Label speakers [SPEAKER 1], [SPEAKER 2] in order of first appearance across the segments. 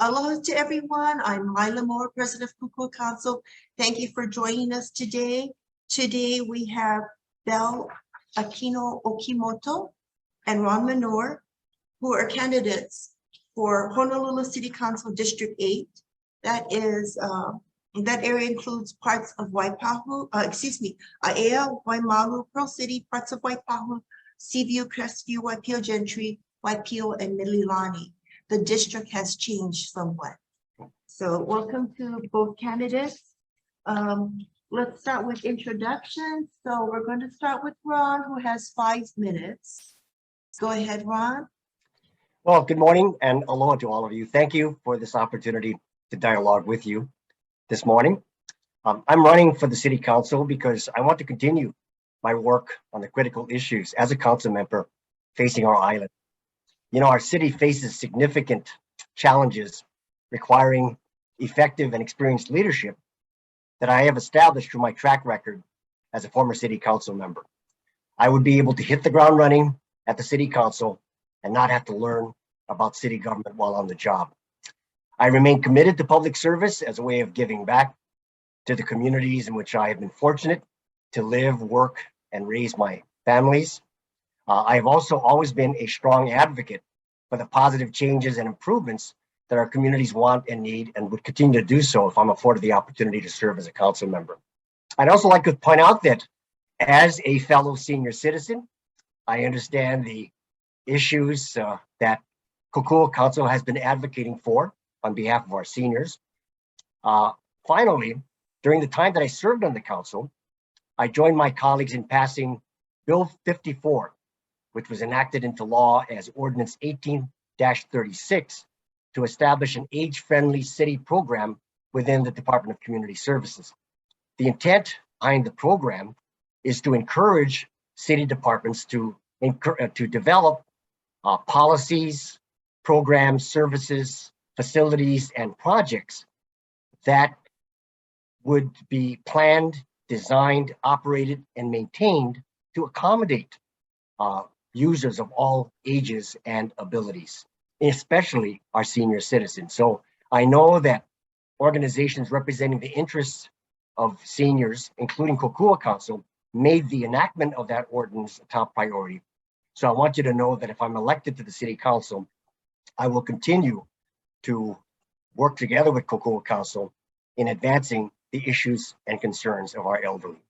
[SPEAKER 1] Aloha to everyone. I'm Lila Mower, President of Kokua Council. Thank you for joining us today. Today we have Val Aquino Okimoto and Ron Menor, who are candidates for Honolulu City Council District 8. That area includes parts of Aiea, Waimalu, Pearl City, parts of Waipahu, Seaview, Crestview, Waipio, Gentry, Waipio, and Mililani. The district has changed somewhat. So welcome to both candidates. Let's start with introductions. So we're going to start with Ron, who has 5 minutes. Go ahead, Ron.
[SPEAKER 2] Well, good morning and aloha to all of you. Thank you for this opportunity to dialogue with you this morning. I'm running for the City Council because I want to continue my work on the critical issues as a council member facing our island. You know, our city faces significant challenges requiring effective and experienced leadership that I have established through my track record as a former City Council member. I would be able to hit the ground running at the City Council and not have to learn about city government while on the job. I remain committed to public service as a way of giving back to the communities in which I have been fortunate to live, work, and raise my families. I have also always been a strong advocate for the positive changes and improvements that our communities want and need, and would continue to do so if I'm afforded the opportunity to serve as a council member. I'd also like to point out that as a fellow senior citizen, I understand the issues that Kokua Council has been advocating for on behalf of our seniors. Finally, during the time that I served on the council, I joined my colleagues in passing Bill 54, which was enacted into law as Ordinance 18-36 to establish an age-friendly city program within the Department of Community Services. The intent behind the program is to encourage city departments to develop policies, programs, services, facilities, and projects that would be planned, designed, operated, and maintained to accommodate users of all ages and abilities, especially our senior citizens. So I know that organizations representing the interests of seniors, including Kokua Council, made the enactment of that ordinance a top priority. So I want you to know that if I'm elected to the City Council, I will continue to work together with Kokua Council in advancing the issues and concerns of our elderly.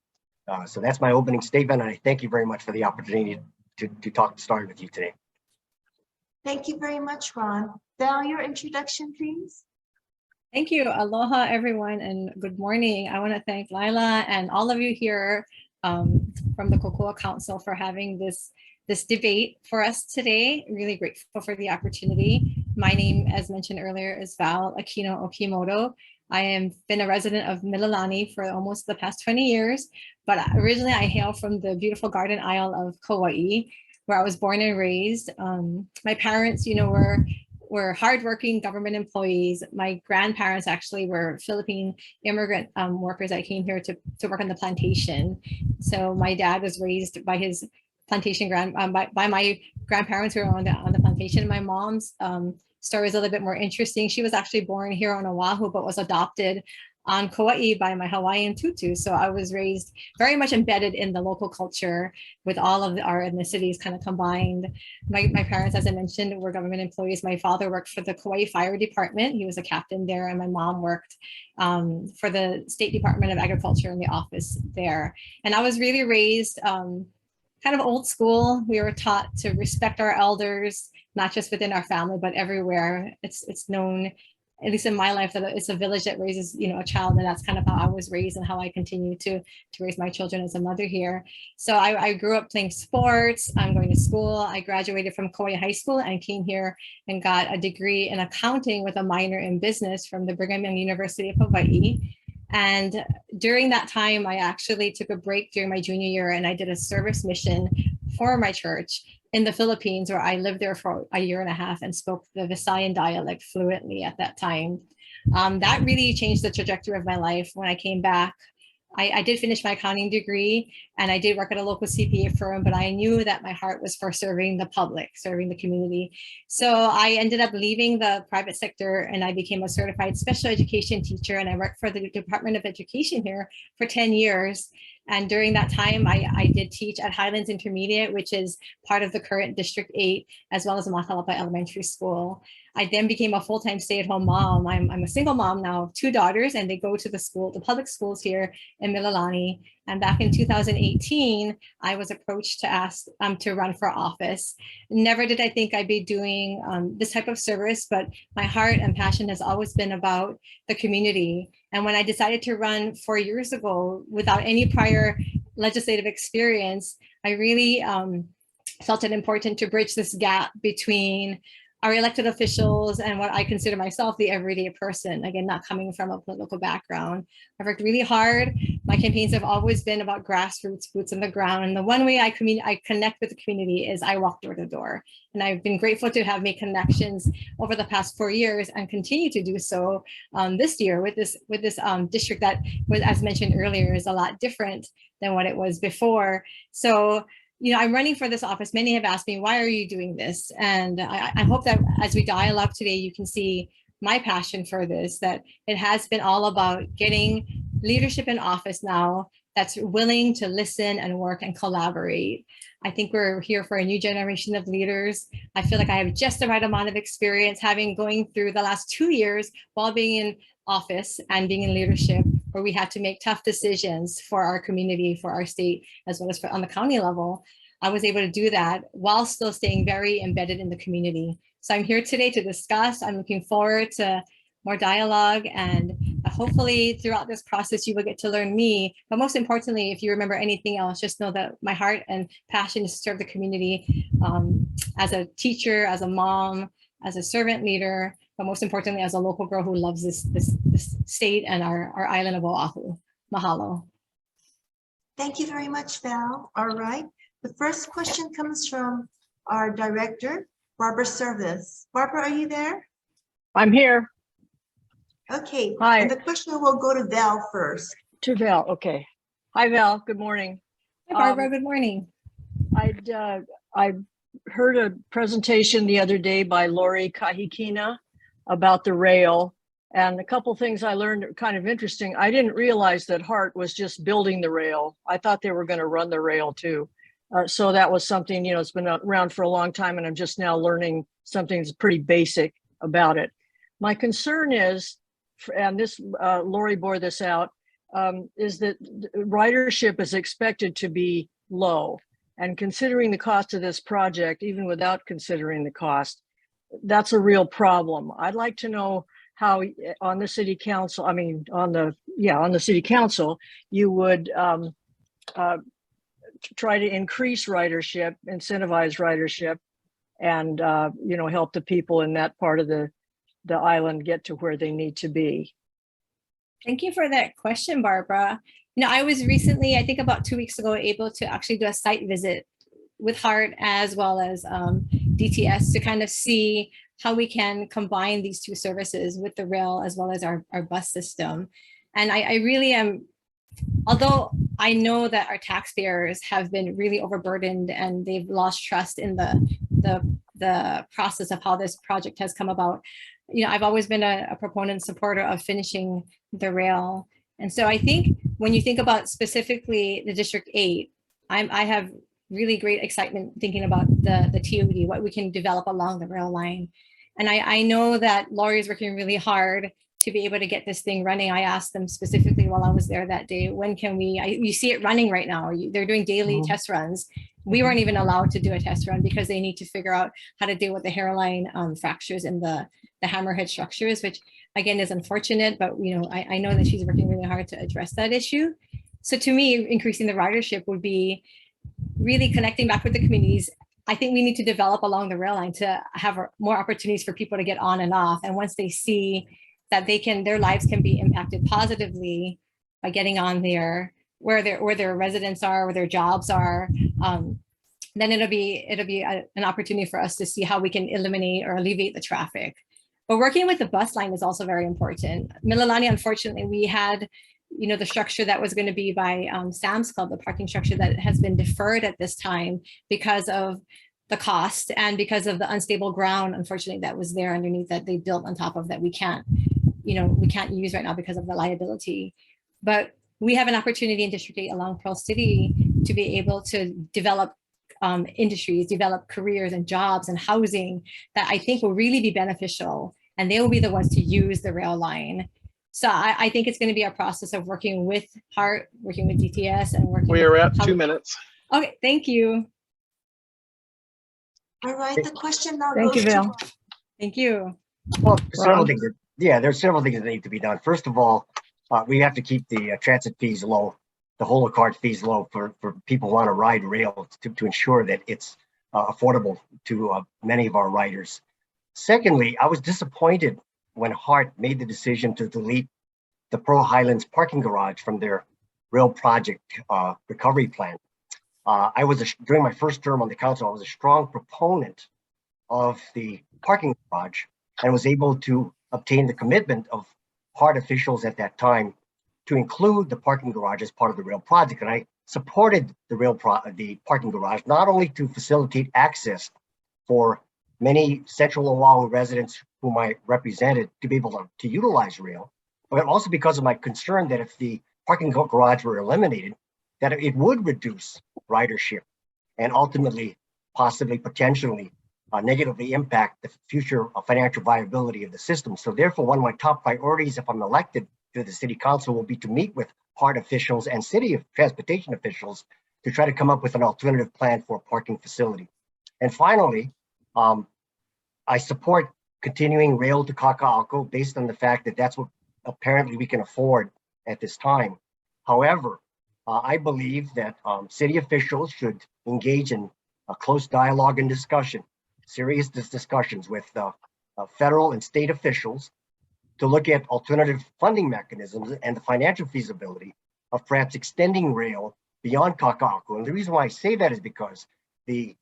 [SPEAKER 2] So that's my opening statement, and I thank you very much for the opportunity to start with you today.
[SPEAKER 1] Thank you very much, Ron. Val, your introduction, please.
[SPEAKER 3] Thank you. Aloha, everyone, and good morning. I want to thank Lila and all of you here from the Kokua Council for having this debate for us today. Really grateful for the opportunity. My name, as mentioned earlier, is Val Aquino Okimoto. I am been a resident of Mililani for almost the past 20 years, but originally I hail from the beautiful Garden Isle of Kauai, where I was born and raised. My parents, were hardworking government employees. My grandparents actually were Philippine immigrant workers that came here to work on the plantation. So my dad was raised by his plantation by my grandparents who were on the plantation. My mom's story is a little bit more interesting. She was actually born here on Oahu, but was adopted on Kauai by my Hawaiian tutu. So I was raised very much embedded in the local culture with all of our ethnicities kind of combined. My parents, as I mentioned, were government employees. My father worked for the Kauai Fire Department. He was a captain there, and my mom worked for the State Department of Agriculture in the office there. And I was really raised kind of old school. We were taught to respect our elders, not just within our family, but everywhere. It's known, at least in my life, that it's a village that raises, a child, and that's kind of how I was raised and how I continue to raise my children as a mother here. So I grew up playing sports. I'm going to school. I graduated from Kauai High School and came here and got a degree in accounting with a minor in business from the Brigham Young University of Hawaii. And during that time, I actually took a break during my junior year, and I did a service mission for my church in the Philippines, where I lived there for a year and a half and spoke the Visayan dialect fluently at that time. That really changed the trajectory of my life. When I came back, I did finish my accounting degree and I did work at a local CPA firm, but I knew that my heart was for serving the public, serving the community. So I ended up leaving the private sector and I became a certified special education teacher, and I worked for the Department of Education here for 10 years. And during that time, I did teach at Highlands Intermediate, which is part of the current District 8, as well as Makalapa Elementary School. I then became a full-time stay-at-home mom. I'm a single mom now of 2 daughters, and they go to the public schools here in Mililani. And back in 2018, I was approached to ask to run for office. Never did I think I'd be doing this type of service, but my heart and passion has always been about the community. And when I decided to run 4 years ago without any prior legislative experience, I really felt it important to bridge this gap between our elected officials and what I consider myself the everyday person, again, not coming from a political background. I've worked really hard. My campaigns have always been about grassroots, boots on the ground. And the one way I connect with the community is I walk door to door. And I've been grateful to have made connections over the past 4 years and continue to do so this year with this district that was, as mentioned earlier, is a lot different than what it was before. So, you know, I'm running for this office. Many have asked me, why are you doing this? And I hope that as we dialogue today, you can see my passion for this, that it has been all about getting leadership in office now that's willing to listen and work and collaborate. I think we're here for a new generation of leaders. I feel like I have just the right amount of experience, having going through the last 2 years while being in office and being in leadership, where we had to make tough decisions for our community, for our state, as well as on the county level. I was able to do that while still staying very embedded in the community. So I'm here today to discuss. I'm looking forward to more dialogue, and hopefully throughout this process, you will get to learn me. But most importantly, if you remember anything else, just know that my heart and passion is to serve the community as a teacher, as a mom, as a servant leader, but most importantly, as a local girl who loves this state and our island of Oahu. Mahalo.
[SPEAKER 1] Thank you very much, Val. All right. The first question comes from our director, Barbara Service. Barbara, are you there?
[SPEAKER 4] I'm here.
[SPEAKER 1] Okay.
[SPEAKER 4] Hi.
[SPEAKER 1] And the question will go to Val first.
[SPEAKER 4] To Val, okay. Hi, Val, good morning.
[SPEAKER 3] Hi, Barbara, good morning.
[SPEAKER 4] I heard a presentation the other day by Lori Kahikina about the rail, and a couple things I learned are kind of interesting. I didn't realize that HART was just building the rail. I thought they were going to run the rail too. So that was something, you know, it's been around for a long time, and I'm just now learning something that's pretty basic about it. My concern is, and this Lori bore this out, is that ridership is expected to be low. And considering the cost of this project, even without considering the cost, that's a real problem. I'd like to know how on the city council, on the city council, you would try to increase ridership, incentivize ridership, and you know, help the people in that part of the island get to where they need to be.
[SPEAKER 3] Thank you for that question, Barbara. You know, I was recently, I think about 2 weeks ago, able to actually do a site visit with HART as well as DTS to kind of see how we can combine these two services with the rail as well as our bus system. And I really am, although I know that our taxpayers have been really overburdened and they've lost trust in the process of how this project has come about, you know, I've always been a proponent, supporter of finishing the rail. And so I think when you think about specifically the District 8, I have really great excitement thinking about the TOD, what we can develop along the rail line. And I know that Lori is working really hard to be able to get this thing running. I asked them specifically while I was there that day, when can we, you see it running right now. They're doing daily test runs. We weren't even allowed to do a test run because they need to figure out how to deal with the hairline fractures in the hammerhead structures, which again is unfortunate, but you know, I know that she's working really hard to address that issue. So to me, increasing the ridership would be really connecting back with the communities. I think we need to develop along the rail line to have more opportunities for people to get on and off. And once they see that their lives can be impacted positively by getting on there, where their residents are, where their jobs are, then it'll be an opportunity for us to see how we can eliminate or alleviate the traffic. But working with the bus line is also very important. Mililani, unfortunately, we had the structure that was going to be by Sam's Club, the parking structure that has been deferred at this time because of the cost and because of the unstable ground, unfortunately, that was there underneath that they built on top of that we can't use right now because of the liability. But we have an opportunity in District 8 along Pearl City to be able to develop industries, develop careers and jobs and housing that I think will really be beneficial, and they will be the ones to use the rail line. So I think it's going to be a process of working with HART, working with DTS, and working.
[SPEAKER 5] We are at 2 minutes.
[SPEAKER 3] Okay, thank you.
[SPEAKER 1] All right, the question now
[SPEAKER 4] Thank you,
[SPEAKER 1] goes to
[SPEAKER 4] Val.
[SPEAKER 3] Thank you.
[SPEAKER 2] Well, several
[SPEAKER 4] Ron?
[SPEAKER 2] things. There's several things that need to be done. First of all, we have to keep the transit fees low, the whole card fees low for people who want to ride rail to ensure that it's affordable to many of our riders. Secondly, I was disappointed when HART made the decision to delete the Pearl Highlands parking garage from their rail project recovery plan. During my first term on the council, I was a strong proponent of the parking garage and was able to obtain the commitment of HART officials at that time to include the parking garage as part of the rail project. And I supported the parking garage, not only to facilitate access for many Central Oahu residents whom I represented to be able to utilize rail, but also because of my concern that if the parking garage were eliminated, that it would reduce ridership and ultimately, possibly, potentially negatively impact the future financial viability of the system. So therefore, one of my top priorities if I'm elected to the city council will be to meet with HART officials and city transportation officials to try to come up with an alternative plan for a parking facility. And finally, I support continuing rail to Kaka'ako based on the fact that that's what apparently we can afford at this time. However, I believe that city officials should engage in a close dialogue and discussion, serious discussions with federal and state officials to look at alternative funding mechanisms and the financial feasibility of perhaps extending rail beyond Kaka'ako. And the reason why I say that is because the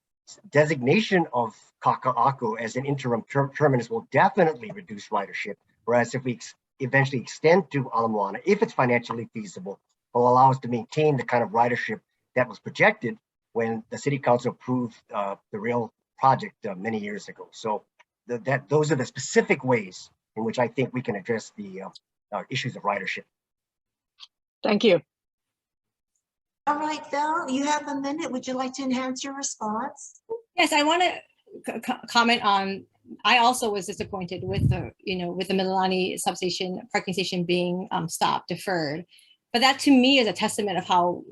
[SPEAKER 2] designation of Kaka'ako as an interim terminus will definitely reduce ridership, whereas if we eventually extend to Ala Moana, if it's financially feasible, will allow us to maintain the kind of ridership that was projected when the city council approved the rail project many years ago. So those are the specific ways in which I think we can address the issues of ridership.
[SPEAKER 4] Thank you.
[SPEAKER 1] All right, Val, you have a minute. Would you like to enhance your response?
[SPEAKER 3] Yes, I want to comment on. I also was disappointed with the Mililani substation parking station being stopped, deferred. But that to me is a testament of how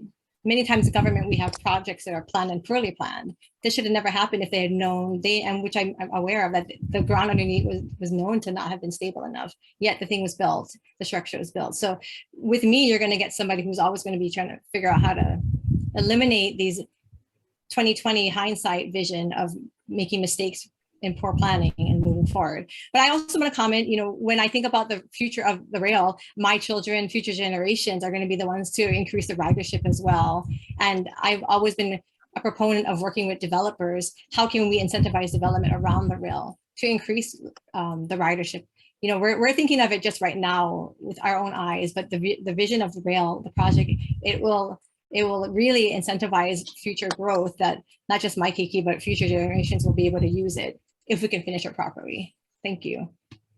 [SPEAKER 3] many times the government, we have projects that are planned and poorly planned. This should have never happened if they had known, and which I'm aware of, that the ground underneath was known to not have been stable enough, yet the thing was built, the structure was built. So with me, you're going to get somebody who's always going to be trying to figure out how to eliminate these 2020 hindsight vision of making mistakes in poor planning and moving forward. But I also want to comment, when I think about the future of the rail, my children, future generations are going to be the ones to increase the ridership as well. And I've always been a proponent of working with developers. How can we incentivize development around the rail to increase the ridership? We're thinking of it just right now with our own eyes, but the vision of the rail, the project, it will really incentivize future growth that not just my keiki, but future generations will be able to use it if we can finish it properly. Thank you.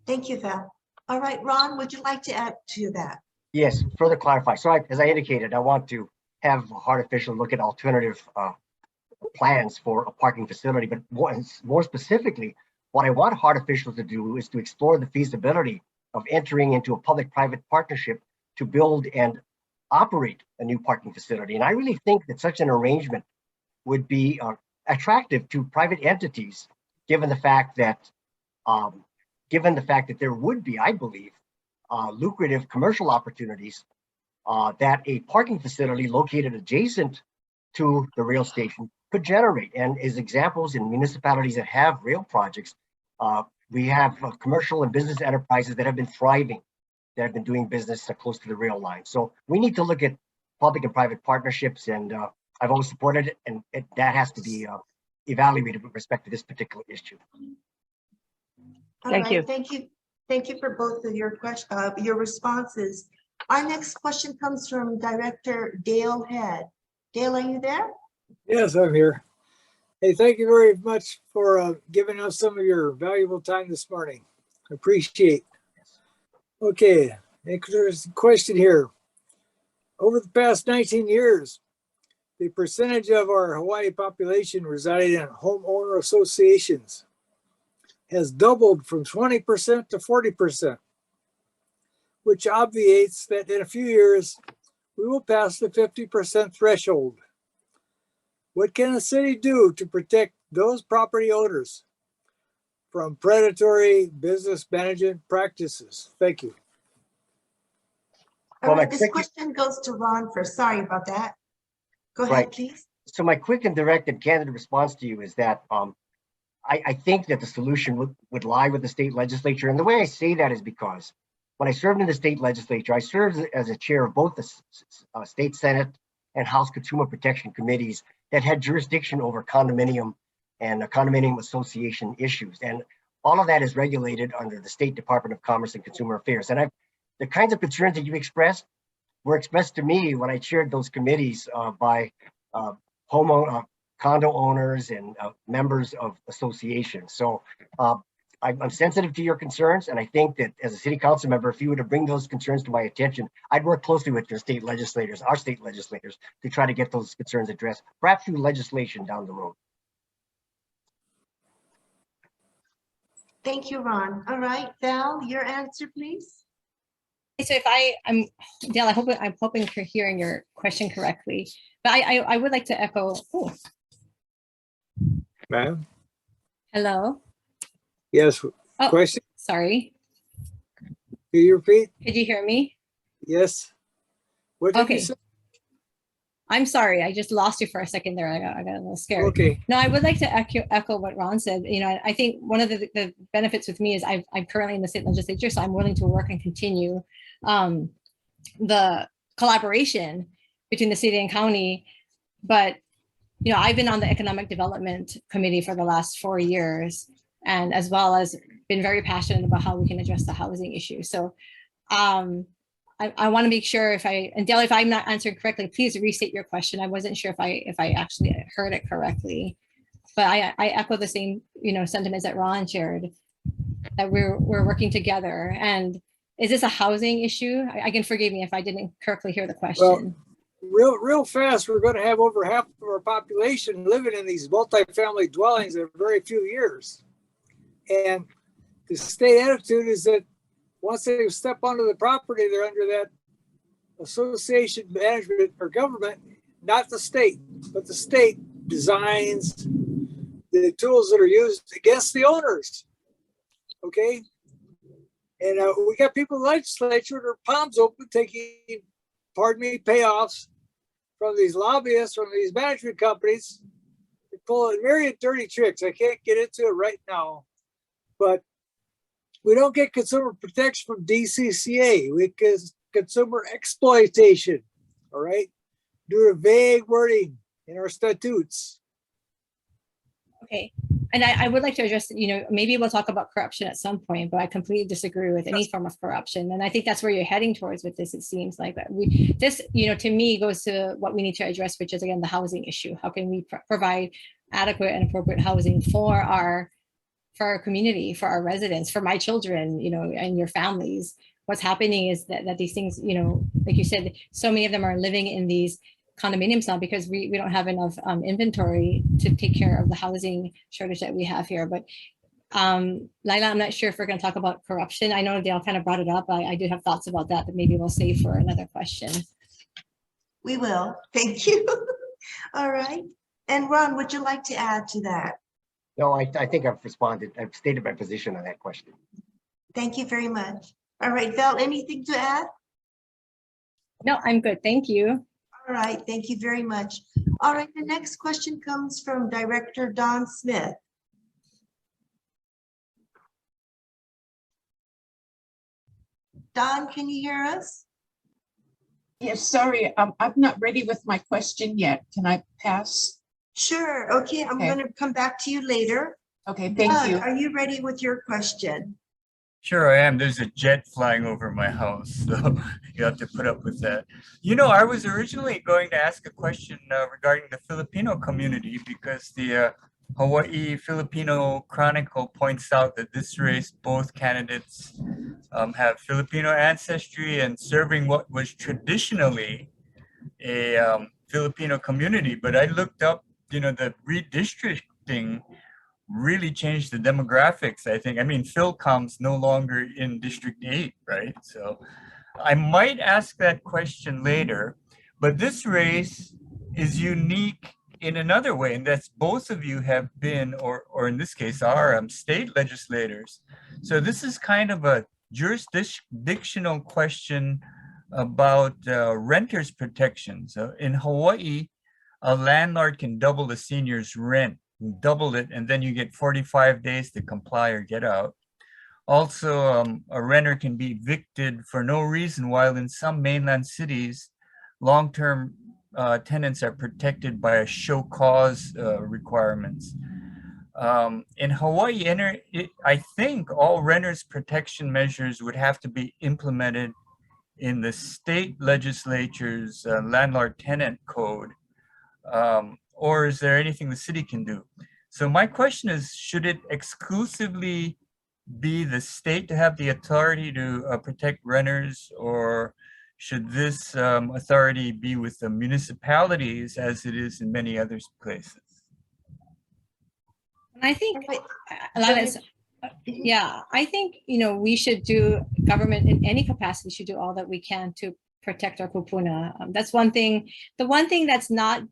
[SPEAKER 1] Thank you, Val. All right, Ron, would you like to add to that?
[SPEAKER 2] Yes, further clarify. So as I indicated, I want to have HART officials look at alternative plans for a parking facility, but more specifically, what I want HART officials to do is to explore the feasibility of entering into a public-private partnership to build and operate a new parking facility. And I really think that such an arrangement would be attractive to private entities, given the fact that there would be, I believe, lucrative commercial opportunities that a parking facility located adjacent to the rail station could generate. And as examples in municipalities that have rail projects, we have commercial and business enterprises that have been thriving, that have been doing business close to the rail line. So we need to look at public and private partnerships, and I've always supported it, and that has to be evaluated with respect to this particular issue.
[SPEAKER 1] Thank you. Thank you for both of your responses. Our next question comes from Director Dale Head. Dale, are you there?
[SPEAKER 5] Yes, I'm here. Hey, thank you very much for giving us some of your valuable time this morning. Appreciate. Okay, interesting question here. Over the past 19 years, the percentage of our Hawaii population residing in homeowner associations has doubled from 20% to 40%, which obviates that in a few years, we will pass the 50% threshold. What can the city do to protect those property owners from predatory business management practices? Thank you.
[SPEAKER 1] All
[SPEAKER 2] Well,
[SPEAKER 1] right,
[SPEAKER 2] my
[SPEAKER 1] this
[SPEAKER 2] quick-
[SPEAKER 1] question goes to Ron first. Sorry about that. Go ahead,
[SPEAKER 2] Right.
[SPEAKER 1] please.
[SPEAKER 2] So my quick and direct and candid response to you is that I think that the solution would lie with the state legislature. And the way I say that is because when I served in the state legislature, I served as a chair of both the state Senate and House Consumer Protection Committees that had jurisdiction over condominium and condominium association issues. And all of that is regulated under the State Department of Commerce and Consumer Affairs. And the kinds of concerns that you expressed were expressed to me when I chaired those committees by condo owners and members of associations. So I'm sensitive to your concerns, and I think that as a city council member, if you were to bring those concerns to my attention, I'd work closely with your state legislators, our state legislators, to try to get those concerns addressed, perhaps through legislation down the road.
[SPEAKER 1] Thank you, Ron. All right, Val, your answer, please.
[SPEAKER 3] So if I'm Dale, I'm hoping for hearing your question correctly, but I would like to echo. Oh,
[SPEAKER 5] Ma'am?
[SPEAKER 3] hello.
[SPEAKER 5] Yes,
[SPEAKER 3] Oh,
[SPEAKER 5] question?
[SPEAKER 3] sorry.
[SPEAKER 5] Can you repeat?
[SPEAKER 3] Could you hear me?
[SPEAKER 5] Yes. What did you
[SPEAKER 3] Okay.
[SPEAKER 5] say?
[SPEAKER 3] I'm sorry. I just lost you for a second there. I got a little scared.
[SPEAKER 5] Okay.
[SPEAKER 3] No, I would like to echo what Ron said. You know, I think one of the benefits with me is I'm currently in the state legislature, so I'm willing to work and continue the collaboration between the city and county. But, you know, I've been on the economic development committee for the last 4 years, and as well as been very passionate about how we can address the housing issue. So I want to make sure and Dale, if I'm not answering correctly, please restate your question. I wasn't sure if I actually heard it correctly, but I echo the same, you know, sentiments that Ron shared, that we're working together. And is this a housing issue? Again, forgive me if I didn't correctly hear the question.
[SPEAKER 5] Well, real fast, we're going to have over half of our population living in these multifamily dwellings in very few years. And the state attitude is that once they step onto the property, they're under that association management or government, not the state, but the state designs the tools that are used against the owners. Okay. And we got people in the legislature with their palms open, taking, pardon me, payoffs from these lobbyists, from these management companies. They pull a myriad dirty tricks. I can't get into it right now, but we don't get consumer protection from DCCA. We get consumer exploitation, all right, due to vague wording in our statutes.
[SPEAKER 3] Okay. And I would like to address, you know, maybe we'll talk about corruption at some point, but I completely disagree with any form of corruption. And I think that's where you're heading towards with this. It seems like that this, you know, to me goes to what we need to address, which is, again, the housing issue. How can we provide adequate and appropriate housing for our community, for our residents, for my children, you know, and your families? What's happening is that these things, you know, like you said, so many of them are living in these condominiums now because we don't have enough inventory to take care of the housing shortage that we have here. But Lila, I'm not sure if we're going to talk about corruption. I know Dale kind of brought it up. I do have thoughts about that, but maybe we'll save for another question.
[SPEAKER 1] We will. Thank you. All right. And Ron, would you like to add to that?
[SPEAKER 2] No, I think I've responded. I've stated my position on that question.
[SPEAKER 1] Thank you very much. All right, Val, anything to add?
[SPEAKER 3] No, I'm good. Thank you.
[SPEAKER 1] All right, thank you very much. All right, the next question comes from Director Don Smith. Don, can you hear us?
[SPEAKER 6] Yes, sorry, I'm not ready with my question yet. Can I pass?
[SPEAKER 1] Sure. Okay, I'm
[SPEAKER 6] Okay.
[SPEAKER 1] going to come back to you later.
[SPEAKER 6] Okay, thank
[SPEAKER 1] Doug,
[SPEAKER 6] you.
[SPEAKER 1] are you ready with your question?
[SPEAKER 7] Sure, I am. There's a jet flying over my house, so you have to put up with that. You know, I was originally going to ask a question regarding the Filipino community because the Hawaii Filipino Chronicle points out that this race, both candidates have Filipino ancestry and serving what was traditionally a Filipino community. But I looked up, you know, the redistricting really changed the demographics, I think. I mean, Philcom's no longer in District 8, right? So I might ask that question later, but this race is unique in another way, and that's both of you have been, or in this case, are state legislators. So this is kind of a jurisdictional question about renters protection. So in Hawaii, a landlord can double the senior's rent, double it, and then you get 45 days to comply or get out. Also, a renter can be evicted for no reason, while in some mainland cities, long-term tenants are protected by a show cause requirements. In Hawaii, I think all renters protection measures would have to be implemented in the state legislature's landlord tenant code. Or is there anything the city can do? So my question is, should it exclusively be the state to have the authority to protect renters, or should this authority be with the municipalities as it is in many other places?
[SPEAKER 3] I think, yeah, I think, you know, we should do, government in any capacity should do all that we can to protect our kupuna. That's one thing. The one thing that's not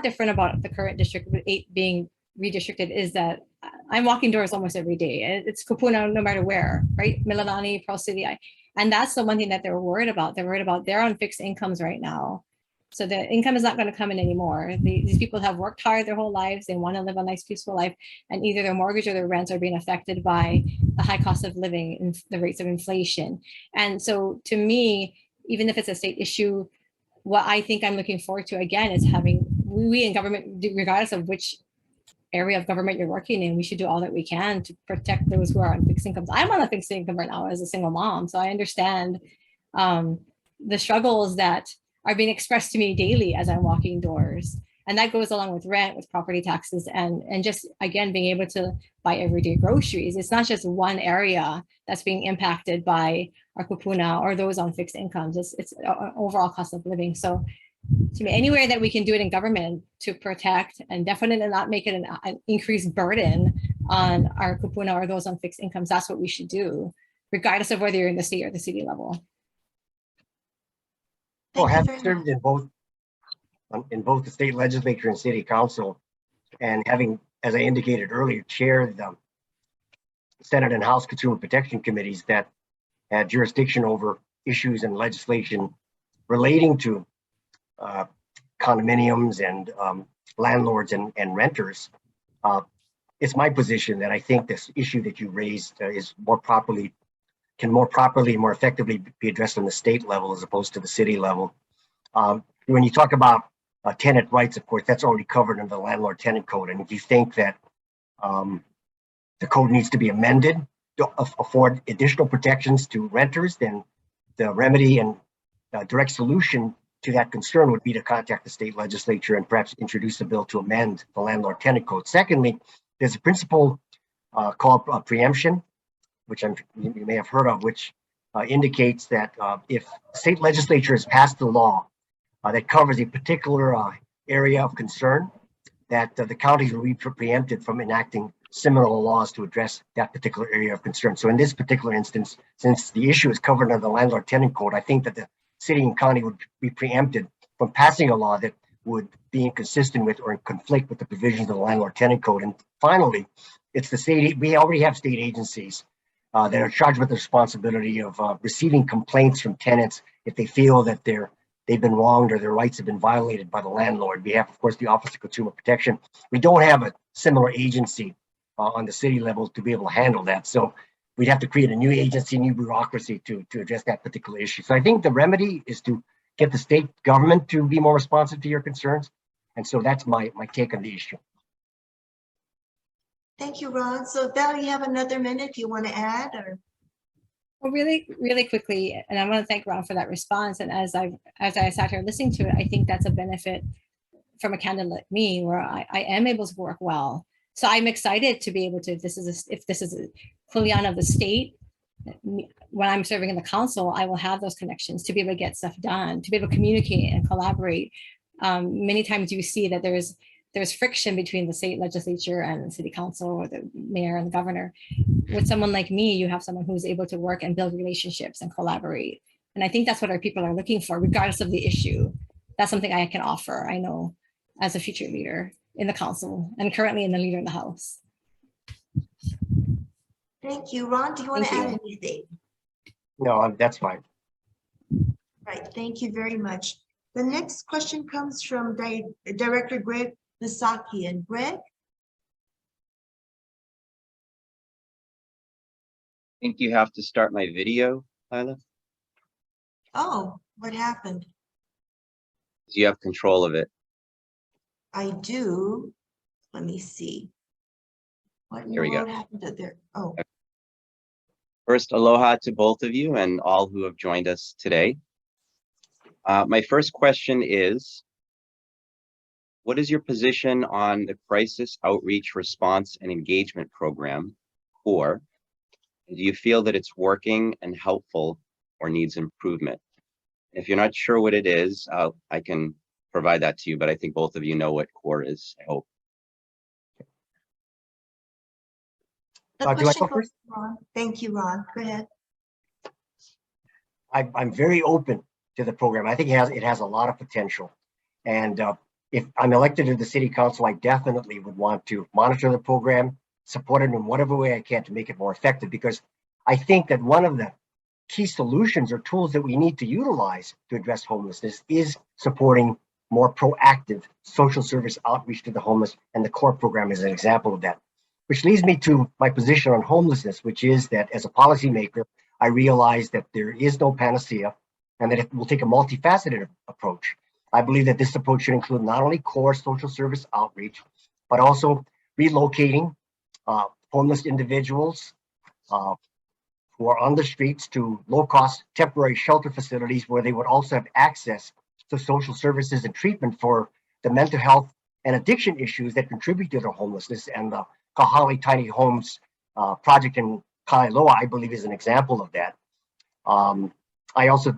[SPEAKER 3] different about the current District 8 being redistricted is that I'm walking doors almost every day. It's kupuna no matter where, right? Mililani, Pearl City. And that's the one thing that they're worried about. They're worried about they're on fixed incomes right now. So the income is not going to come in anymore. These people have worked hard their whole lives. They want to live a nice, peaceful life. And either their mortgage or their rents are being affected by the high cost of living and the rates of inflation. And so to me, even if it's a state issue, what I think I'm looking forward to again is having we in government, regardless of which area of government you're working in, we should do all that we can to protect those who are on fixed incomes. I'm on a fixed income right now as a single mom, so I understand the struggles that are being expressed to me daily as I'm walking doors. And that goes along with rent, with property taxes, and just, again, being able to buy everyday groceries. It's not just one area that's being impacted by our kupuna or those on fixed incomes. It's an overall cost of living. So to me, anywhere that we can do it in government to protect and definitely not make it an increased burden on our kupuna or those on fixed incomes, that's what we should do, regardless of whether you're in the state or the city level.
[SPEAKER 2] Well, having served in both the state legislature and city council, and having, as I indicated earlier, chaired the Senate and House Consumer Protection Committees that had jurisdiction over issues and legislation relating to condominiums and landlords and renters, it's my position that I think this issue that you raised can more properly, more effectively be addressed on the state level as opposed to the city level. When you talk about tenant rights, of course, that's already covered in the landlord tenant code. And if you think that the code needs to be amended to afford additional protections to renters, then the remedy and direct solution to that concern would be to contact the state legislature and perhaps introduce a bill to amend the landlord tenant code. Secondly, there's a principle called preemption, which you may have heard of, which indicates that if the state legislature has passed a law that covers a particular area of concern, that the counties will be preempted from enacting similar laws to address that particular area of concern. So in this particular instance, since the issue is covered under the landlord tenant code, I think that the city and county would be preempted from passing a law that would be inconsistent with or in conflict with the provisions of the landlord tenant code. And finally, it's the state, we already have state agencies that are charged with the responsibility of receiving complaints from tenants if they feel that they've been wronged or their rights have been violated by the landlord. We have, of course, the Office of Consumer Protection. We don't have a similar agency on the city level to be able to handle that. So we'd have to create a new agency, new bureaucracy to address that particular issue. So I think the remedy is to get the state government to be more responsive to your concerns. And so that's my take on the issue.
[SPEAKER 1] Thank you, Ron. So Val, you have another minute you want to add or?
[SPEAKER 3] Well, really, really quickly, and I want to thank Ron for that response. And as I sat here listening to it, I think that's a benefit from a candidate like me, where I am able to work well. So I'm excited to be able to, if this is a Kuleana of the state, when I'm serving in the council, I will have those connections to be able to get stuff done, to be able to communicate and collaborate. Many times you see that there's friction between the state legislature and the city council or the mayor and the governor. With someone like me, you have someone who's able to work and build relationships and collaborate. And I think that's what our people are looking for, regardless of the issue. That's something I can offer, I know, as a future leader in the council and currently in the leader in the House.
[SPEAKER 1] Thank you. Ron, do you want to add anything?
[SPEAKER 2] No, that's fine.
[SPEAKER 1] Right, thank you very much. The next question comes from Director Greg Misakian. Greg?
[SPEAKER 8] I think you have to start my video, Lila.
[SPEAKER 1] Oh, what happened?
[SPEAKER 8] You have control of it.
[SPEAKER 1] I do. Let me see. What in the
[SPEAKER 8] Here we go.
[SPEAKER 1] world happened to there? Oh,
[SPEAKER 8] First, aloha to both of you and all who have joined us today. My first question is, what is your position on the Crisis Outreach Response and Engagement Program, CORE? Do you feel that it's working and helpful or needs improvement? If you're not sure what it is, I can provide that to you, but I think both of you know what CORE is, I hope.
[SPEAKER 1] the
[SPEAKER 2] Do I
[SPEAKER 1] question
[SPEAKER 2] go
[SPEAKER 1] goes
[SPEAKER 2] first?
[SPEAKER 1] to Ron. Thank you, Ron. Go ahead.
[SPEAKER 2] I'm very open to the program. I think it has a lot of potential. And if I'm elected to the city council, I definitely would want to monitor the program, support it in whatever way I can to make it more effective, because I think that one of the key solutions or tools that we need to utilize to address homelessness is supporting more proactive social service outreach to the homeless, and the CORE program is an example of that. Which leads me to my position on homelessness, which is that as a policymaker, I realize that there is no panacea and that it will take a multifaceted approach. I believe that this approach should include not only core social service outreach, but also relocating homeless individuals who are on the streets to low-cost temporary shelter facilities where they would also have access to social services and treatment for the mental health and addiction issues that contribute to their homelessness. And the Kahali Tiny Homes project in Kailoa, I believe, is an example of that. I also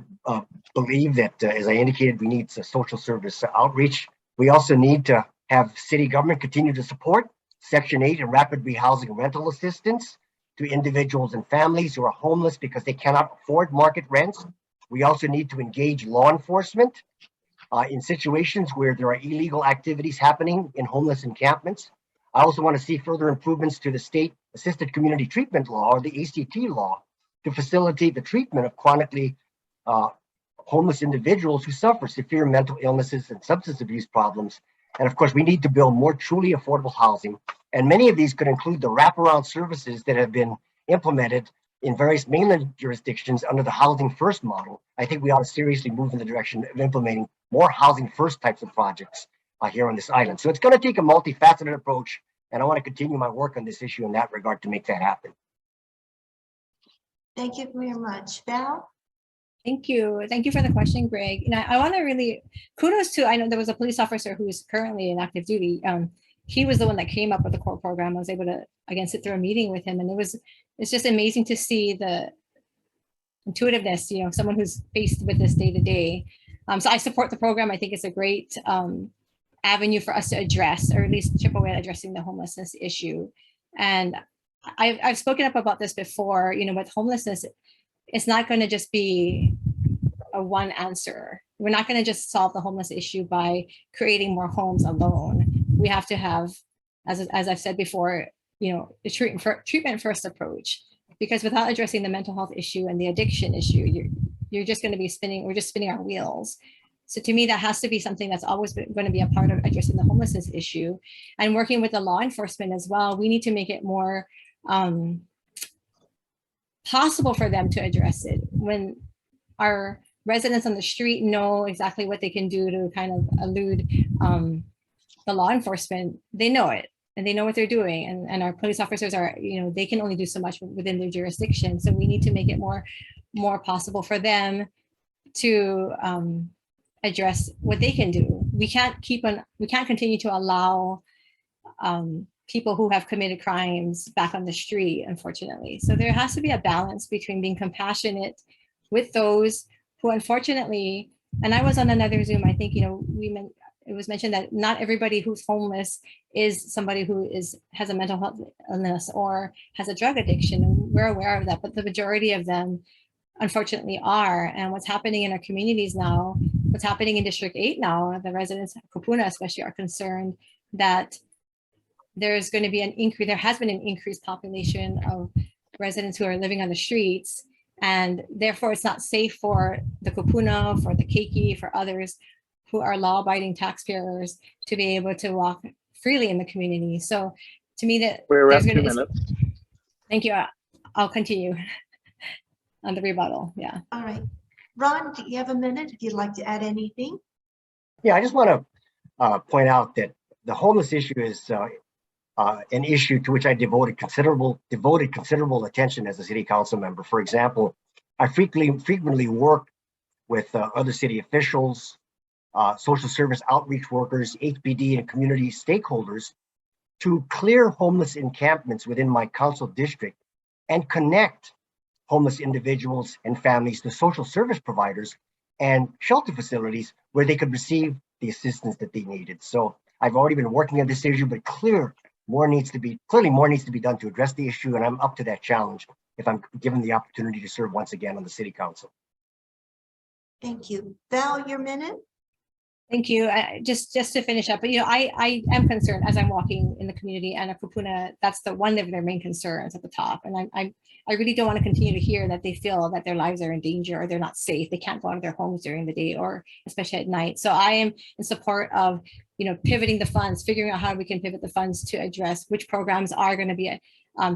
[SPEAKER 2] believe that, as I indicated, we need social service outreach. We also need to have city government continue to support Section 8 and rapid rehousing and rental assistance to individuals and families who are homeless because they cannot afford market rents. We also need to engage law enforcement in situations where there are illegal activities happening in homeless encampments. I also want to see further improvements to the state assisted community treatment law, or the ACT law, to facilitate the treatment of chronically homeless individuals who suffer severe mental illnesses and substance abuse problems. And of course, we need to build more truly affordable housing. And many of these could include the wraparound services that have been implemented in various mainland jurisdictions under the Housing First model. I think we ought to seriously move in the direction of implementing more Housing First types of projects here on this island. So it's going to take a multifaceted approach, and I want to continue my work on this issue in that regard to make that happen.
[SPEAKER 1] Thank you very much. Val?
[SPEAKER 3] Thank you. Thank you for the question, Greg. And I want to really kudos to, I know there was a police officer who is currently in active duty. He was the one that came up with the CORE program. I was able to, again, sit through a meeting with him, and it's just amazing to see the intuitiveness, someone who's faced with this day to day. So I support the program. I think it's a great avenue for us to address, or at least chip away at addressing the homelessness issue. And I've spoken up about this before, with homelessness, it's not going to just be a one answer. We're not going to just solve the homeless issue by creating more homes alone. We have to have, as I've said before, the treatment first approach, because without addressing the mental health issue and the addiction issue, you're just going to be we're just spinning our wheels. So to me, that has to be something that's always going to be a part of addressing the homelessness issue, and working with the law enforcement as well. We need to make it more possible for them to address it. When our residents on the street know exactly what they can do to kind of elude the law enforcement, they know it. and they know what they're doing. And our police officers are, they can only do so much within their jurisdiction. So we need to make it more possible for them to address what they can do. We can't continue to allow people who have committed crimes back on the street, unfortunately. So there has to be a balance between being compassionate with those who, unfortunately, and I was on another Zoom, I think, it was mentioned that not everybody who's homeless is somebody who has a mental health illness or has a drug addiction. And we're aware of that, but the majority of them unfortunately are. And what's happening in our communities now, what's happening in District 8 now, the residents of Kupuna especially are concerned that there's going to be an increase, there has been an increased population of residents who are living on the streets. And therefore it's not safe for the Kupuna, for the Keiki, for others who are law-abiding taxpayers to be able to walk freely in the community. So to me that
[SPEAKER 9] We're at 2 minutes.
[SPEAKER 3] Thank you. I'll continue on the rebuttal. Yeah.
[SPEAKER 1] All right. Ron, do you have a minute if you'd like to add anything?
[SPEAKER 2] Yeah, I just want to point out that the homeless issue is an issue to which I devoted considerable attention as a city council member. For example, I frequently work with other city officials, social service outreach workers, HBD, and community stakeholders to clear homeless encampments within my council district and connect homeless individuals and families to social service providers and shelter facilities where they could receive the assistance that they needed. So I've already been working on this issue, but clearly more needs to be done to address the issue, and I'm up to that challenge if I'm given the opportunity to serve once again on the city council.
[SPEAKER 1] Thank you. Val, your minute?
[SPEAKER 3] Thank you. Just to finish up, but I am concerned as I'm walking in the community, and Kupuna, that's one of their main concerns at the top. And I really don't want to continue to hear that they feel that their lives are in danger or they're not safe. They can't go out of their homes during the day or especially at night. So I am in support of, pivoting the funds, figuring out how we can pivot the funds to address which programs are going to be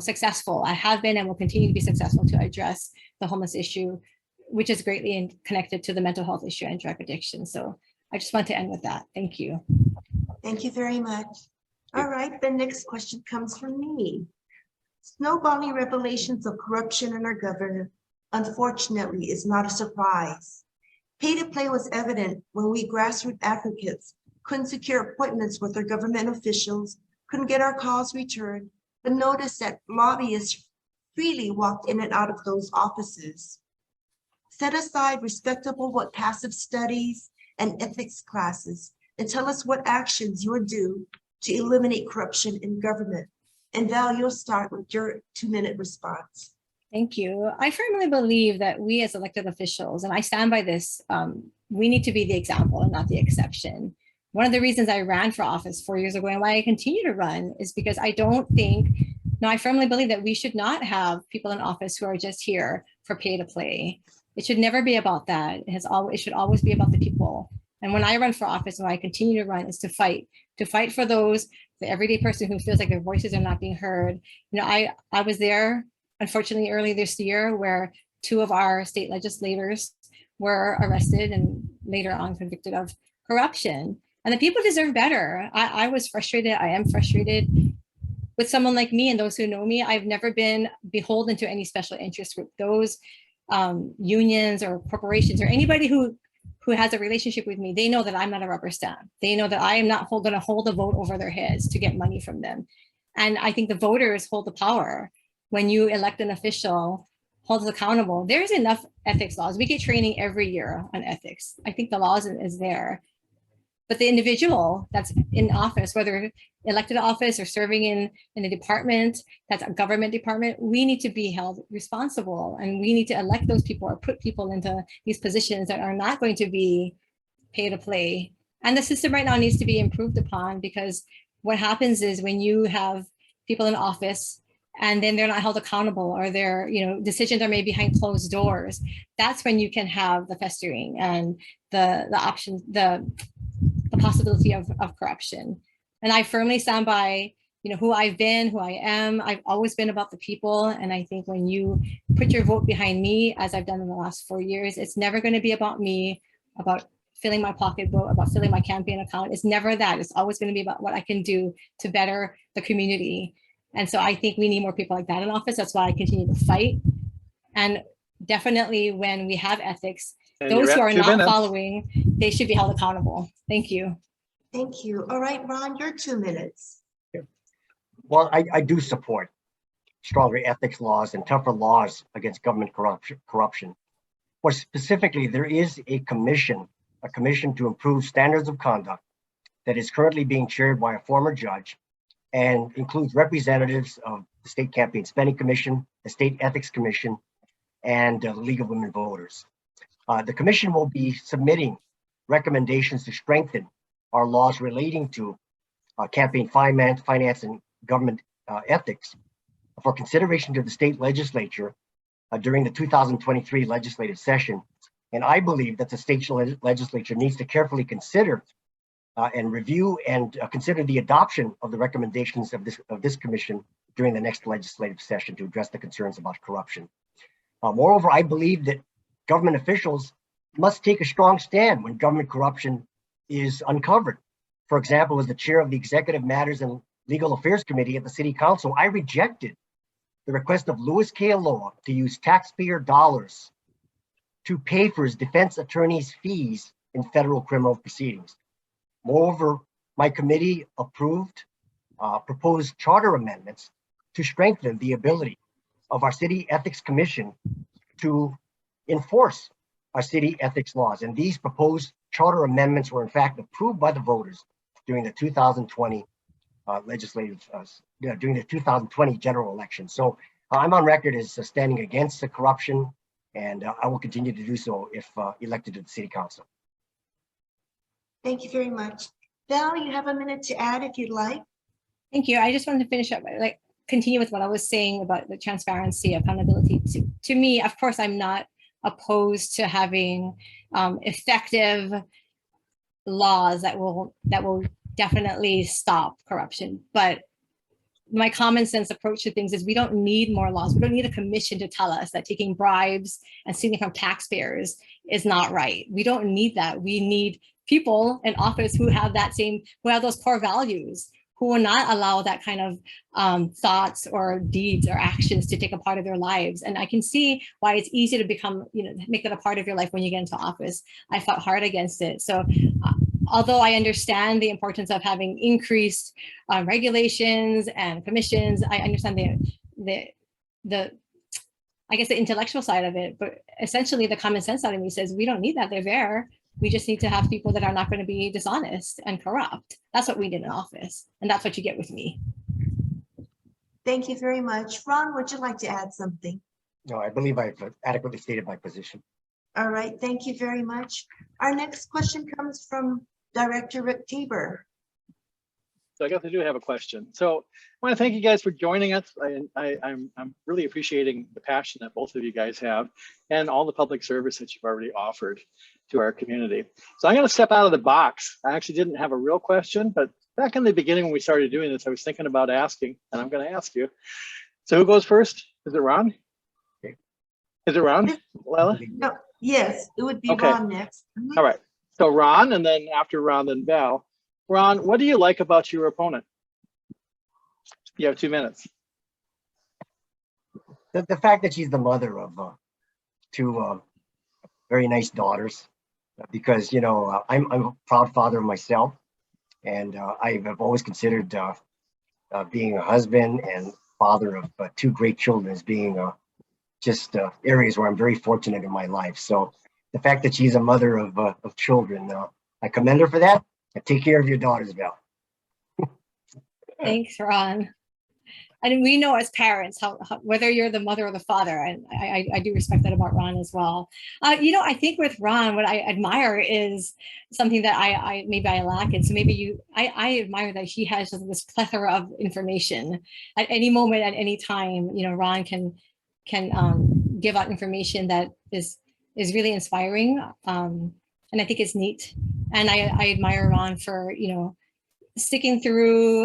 [SPEAKER 3] successful. I have been and will continue to be successful to address the homeless issue, which is greatly connected to the mental health issue and drug addiction. So I just want to end with that. Thank you.
[SPEAKER 1] Thank you very much. All right, the next question comes from me. Snowballing revelations of corruption in our government, unfortunately, is not a surprise. Pay to play was evident when we grassroots advocates couldn't secure appointments with our government officials, couldn't get our calls returned, but noticed that lobbyists freely walked in and out of those offices. Set aside respectable but passive studies and ethics classes and tell us what actions you'll do to eliminate corruption in government. And Val, you'll start with your 2-minute response.
[SPEAKER 3] Thank you. I firmly believe that we as elected officials, and I stand by this, we need to be the example and not the exception. One of the reasons I ran for office 4 years ago and why I continue to run is because I firmly believe that we should not have people in office who are just here for pay to play. It should never be about that. It should always be about the people. And when I run for office, and I continue to run, is to fight for those, the everyday person who feels like their voices are not being heard. I was there, unfortunately, early this year where 2 of our state legislators were arrested and later on convicted of corruption. And the people deserve better. I was frustrated. I am frustrated with someone like me and those who know me. I've never been beholden to any special interest group. Those unions or corporations or anybody who has a relationship with me, they know that I'm not a rubber stamp. They know that I am not going to hold a vote over their heads to get money from them. And I think the voters hold the power. When you elect an official, hold us accountable. There's enough ethics laws. We get training every year on ethics. I think the laws is there. But the individual that's in office, whether elected office or serving in a department, that's a government department, we need to be held responsible, and we need to elect those people or put people into these positions that are not going to be pay to play. And the system right now needs to be improved upon, because what happens is when you have people in office and then they're not held accountable, or their decisions are made behind closed doors, that's when you can have the festering and the options, the possibility of corruption. And I firmly stand by who I've been, who I am. I've always been about the people. And I think when you put your vote behind me, as I've done in the last 4 years, it's never going to be about me, about filling my pocketbook, about filling my campaign account. It's never that. It's always going to be about what I can do to better the community. And so I think we need more people like that in office. That's why I continue to fight. And definitely when we have ethics,
[SPEAKER 9] And
[SPEAKER 3] those
[SPEAKER 9] you're
[SPEAKER 3] who
[SPEAKER 9] at
[SPEAKER 3] are
[SPEAKER 9] 2
[SPEAKER 3] not
[SPEAKER 9] minutes.
[SPEAKER 3] following, they should be held accountable. Thank you.
[SPEAKER 1] Thank you. All right, Ron, your 2 minutes.
[SPEAKER 2] Well, I do support stronger ethics laws and tougher laws against government corruption. More specifically, there is a commission to improve standards of conduct that is currently being chaired by a former judge and includes representatives of the State Campaign Spending Commission, the State Ethics Commission, and the League of Women Voters. The commission will be submitting recommendations to strengthen our laws relating to campaign finance and government ethics for consideration to the state legislature during the 2023 legislative session. And I believe that the state legislature needs to carefully consider and review and consider the adoption of the recommendations of this commission during the next legislative session to address the concerns about corruption. Moreover, I believe that government officials must take a strong stand when government corruption is uncovered. For example, as the chair of the Executive Matters and Legal Affairs Committee at the City Council, I rejected the request of Louis K. Aloha to use taxpayer dollars to pay for his defense attorney's fees in federal criminal proceedings. Moreover, my committee approved proposed charter amendments to strengthen the ability of our City Ethics Commission to enforce our city ethics laws. And these proposed charter amendments were in fact approved by the voters during the 2020 during the 2020 general election. So I'm on record as standing against the corruption, and I will continue to do so if elected to the City Council.
[SPEAKER 1] Thank you very much. Val, you have a minute to add if you'd like.
[SPEAKER 3] Thank you. I just wanted to finish up, continue with what I was saying about the transparency, accountability. To me, of course, I'm not opposed to having effective laws that will definitely stop corruption. But my common sense approach to things is we don't need more laws. We don't need a commission to tell us that taking bribes and stealing from taxpayers is not right. We don't need that. We need people in office who have those core values, who will not allow that kind of thoughts or deeds or actions to take a part of their lives. And I can see why it's easy to become, make that a part of your life when you get into office. I fought hard against it. So although I understand the importance of having increased regulations and commissions, I understand the I guess the intellectual side of it, but essentially the common sense side of me says we don't need that. They're there. We just need to have people that are not going to be dishonest and corrupt. That's what we did in office. And that's what you get with me.
[SPEAKER 1] Thank you very much. Ron, would you like to add something?
[SPEAKER 2] No, I believe I've adequately stated my position.
[SPEAKER 1] All right, thank you very much. Our next question comes from Director Rick Tabor.
[SPEAKER 9] So I guess I do have a question. So I want to thank you guys for joining us. I'm really appreciating the passion that both of you guys have and all the public service that you've already offered to our community. So I'm going to step out of the box. I actually didn't have a real question, but back in the beginning when we started doing this, I was thinking about asking, and I'm going to ask you. So who goes first? Is it Ron?
[SPEAKER 2] Okay.
[SPEAKER 9] Is it Ron, Lila?
[SPEAKER 1] No, yes, it would be
[SPEAKER 9] Okay.
[SPEAKER 1] Ron next. Mhm.
[SPEAKER 9] All right. So Ron, and then after Ron, then Val. Ron, what do you like about your opponent? You have 2 minutes.
[SPEAKER 2] The fact that she's the mother of two very nice daughters, because I'm a proud father myself, and I have always considered being a husband and father of two great children as being just areas where I'm very fortunate in my life. So the fact that she's a mother of children, I commend her for that. And take care of your daughters, Val.
[SPEAKER 3] Thanks, Ron. And we know as parents, how whether you're the mother or the father, and I do respect that about Ron as well. I think with Ron, what I admire is something that I maybe I lack it. So maybe I admire that he has this plethora of information at any moment, at any time. Ron can give out information that is really inspiring, and I think it's neat. And I admire Ron for sticking through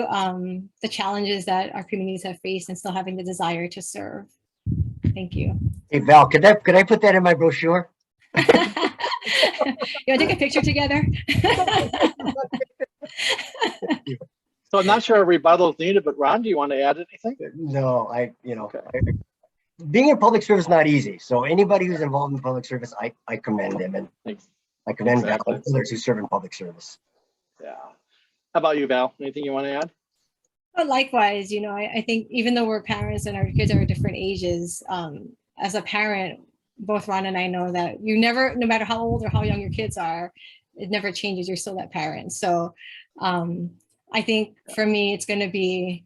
[SPEAKER 3] the challenges that our communities have faced and still having the desire to serve. Thank you.
[SPEAKER 2] Hey Val, could I put that in my brochure?
[SPEAKER 3] You want to take a picture together?
[SPEAKER 9] So I'm not sure a rebuttal is needed, but Ron, do you want to add anything?
[SPEAKER 2] No,
[SPEAKER 9] Okay.
[SPEAKER 2] being in public service is not easy. So anybody who's involved in public service, I commend them, and
[SPEAKER 9] Thanks.
[SPEAKER 2] I commend
[SPEAKER 9] Exactly.
[SPEAKER 2] others who serve in public service.
[SPEAKER 9] Yeah. How about you, Val? Anything you want to add?
[SPEAKER 3] But likewise, I think even though we're parents and our kids are different ages, as a parent, both Ron and I know that you never, no matter how old or how young your kids are, it never changes. You're still that parent. So I think for me, it's going to be,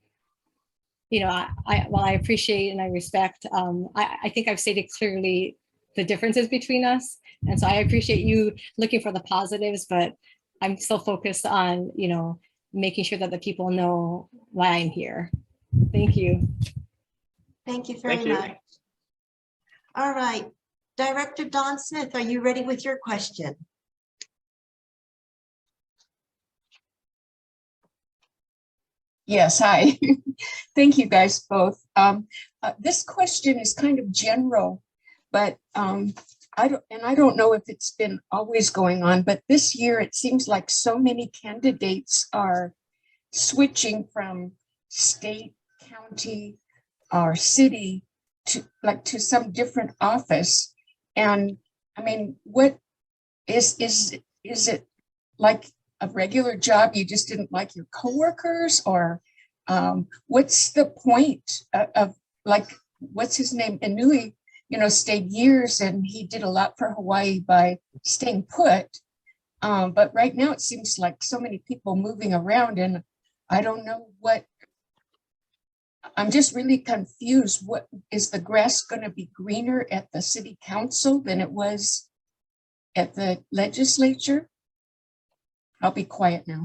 [SPEAKER 3] while I appreciate and I respect, I think I've stated clearly the differences between us. And so I appreciate you looking for the positives, but I'm still focused on, making sure that the people know why I'm here. Thank you.
[SPEAKER 1] Thank you very
[SPEAKER 9] Thank you.
[SPEAKER 1] much. All right, Director Don Smith, are you ready with your question?
[SPEAKER 6] Yes, hi. Thank you guys both. This question is kind of general, but I don't know if it's been always going on, but this year it seems like so many candidates are switching from state, county, or city to some different office. And I mean, what is it like a regular job? You just didn't like your coworkers, or what's the point of like, what's his name? Inui, stayed years and he did a lot for Hawaii by staying put. But right now it seems like so many people moving around, and I don't know what, I'm just really confused. What is the grass going to be greener at the city council than it was at the legislature? I'll be quiet now.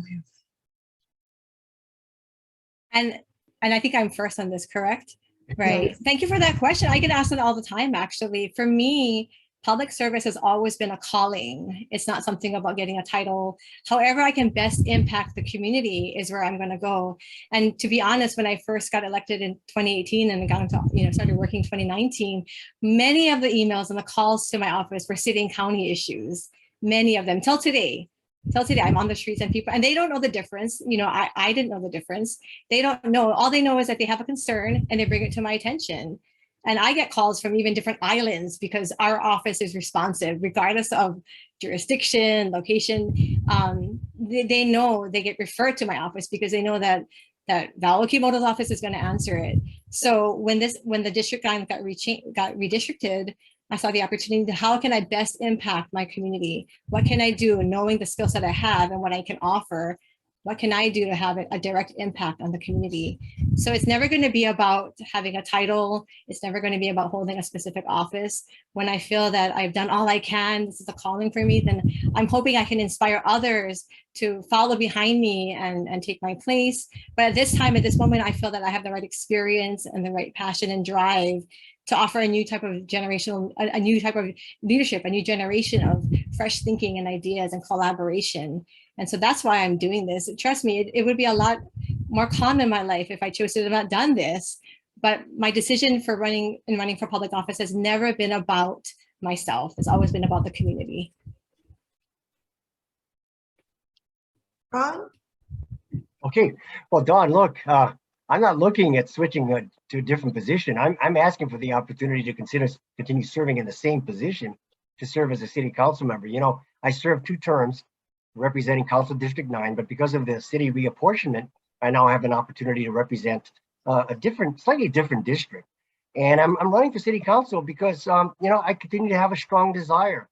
[SPEAKER 3] And I think I'm first on this, correct? Right. Yeah. Thank you for that question. I get asked it all the time, actually. For me, public service has always been a calling. It's not something about getting a title. However I can best impact the community is where I'm going to go. And to be honest, when I first got elected in 2018 and got into, started working in 2019, many of the emails and the calls to my office were city and county issues. Many of them till today. I'm on the streets and people, and they don't know the difference. I didn't know the difference. They don't know. All they know is that they have a concern and they bring it to my attention. And I get calls from even different islands because our office is responsive, regardless of jurisdiction, location. They know, they get referred to my office because they know that Val Aquino's office is going to answer it. So when the district line got redistricted, I saw the opportunity to how can I best impact my community? What can I do, knowing the skill set I have and what I can offer? What can I do to have a direct impact on the community? So it's never going to be about having a title. It's never going to be about holding a specific office. When I feel that I've done all I can, this is a calling for me, then I'm hoping I can inspire others to follow behind me and take my place. But at this time, at this moment, I feel that I have the right experience and the right passion and drive to offer a new type of a new type of leadership, a new generation of fresh thinking and ideas and collaboration. And so that's why I'm doing this. Trust me, it would be a lot more calm in my life if I chose to have not done this. But my decision for running for public office has never been about myself. It's always been about the community.
[SPEAKER 1] Ron?
[SPEAKER 2] Okay, well, Dawn, look, I'm not looking at switching to a different position. I'm asking for the opportunity to continue serving in the same position, to serve as a city council member. I served 2 terms representing Council District 9, but because of the city reapportionment, I now have an opportunity to represent a slightly different district. And I'm running for city council because, I continue to have a strong desire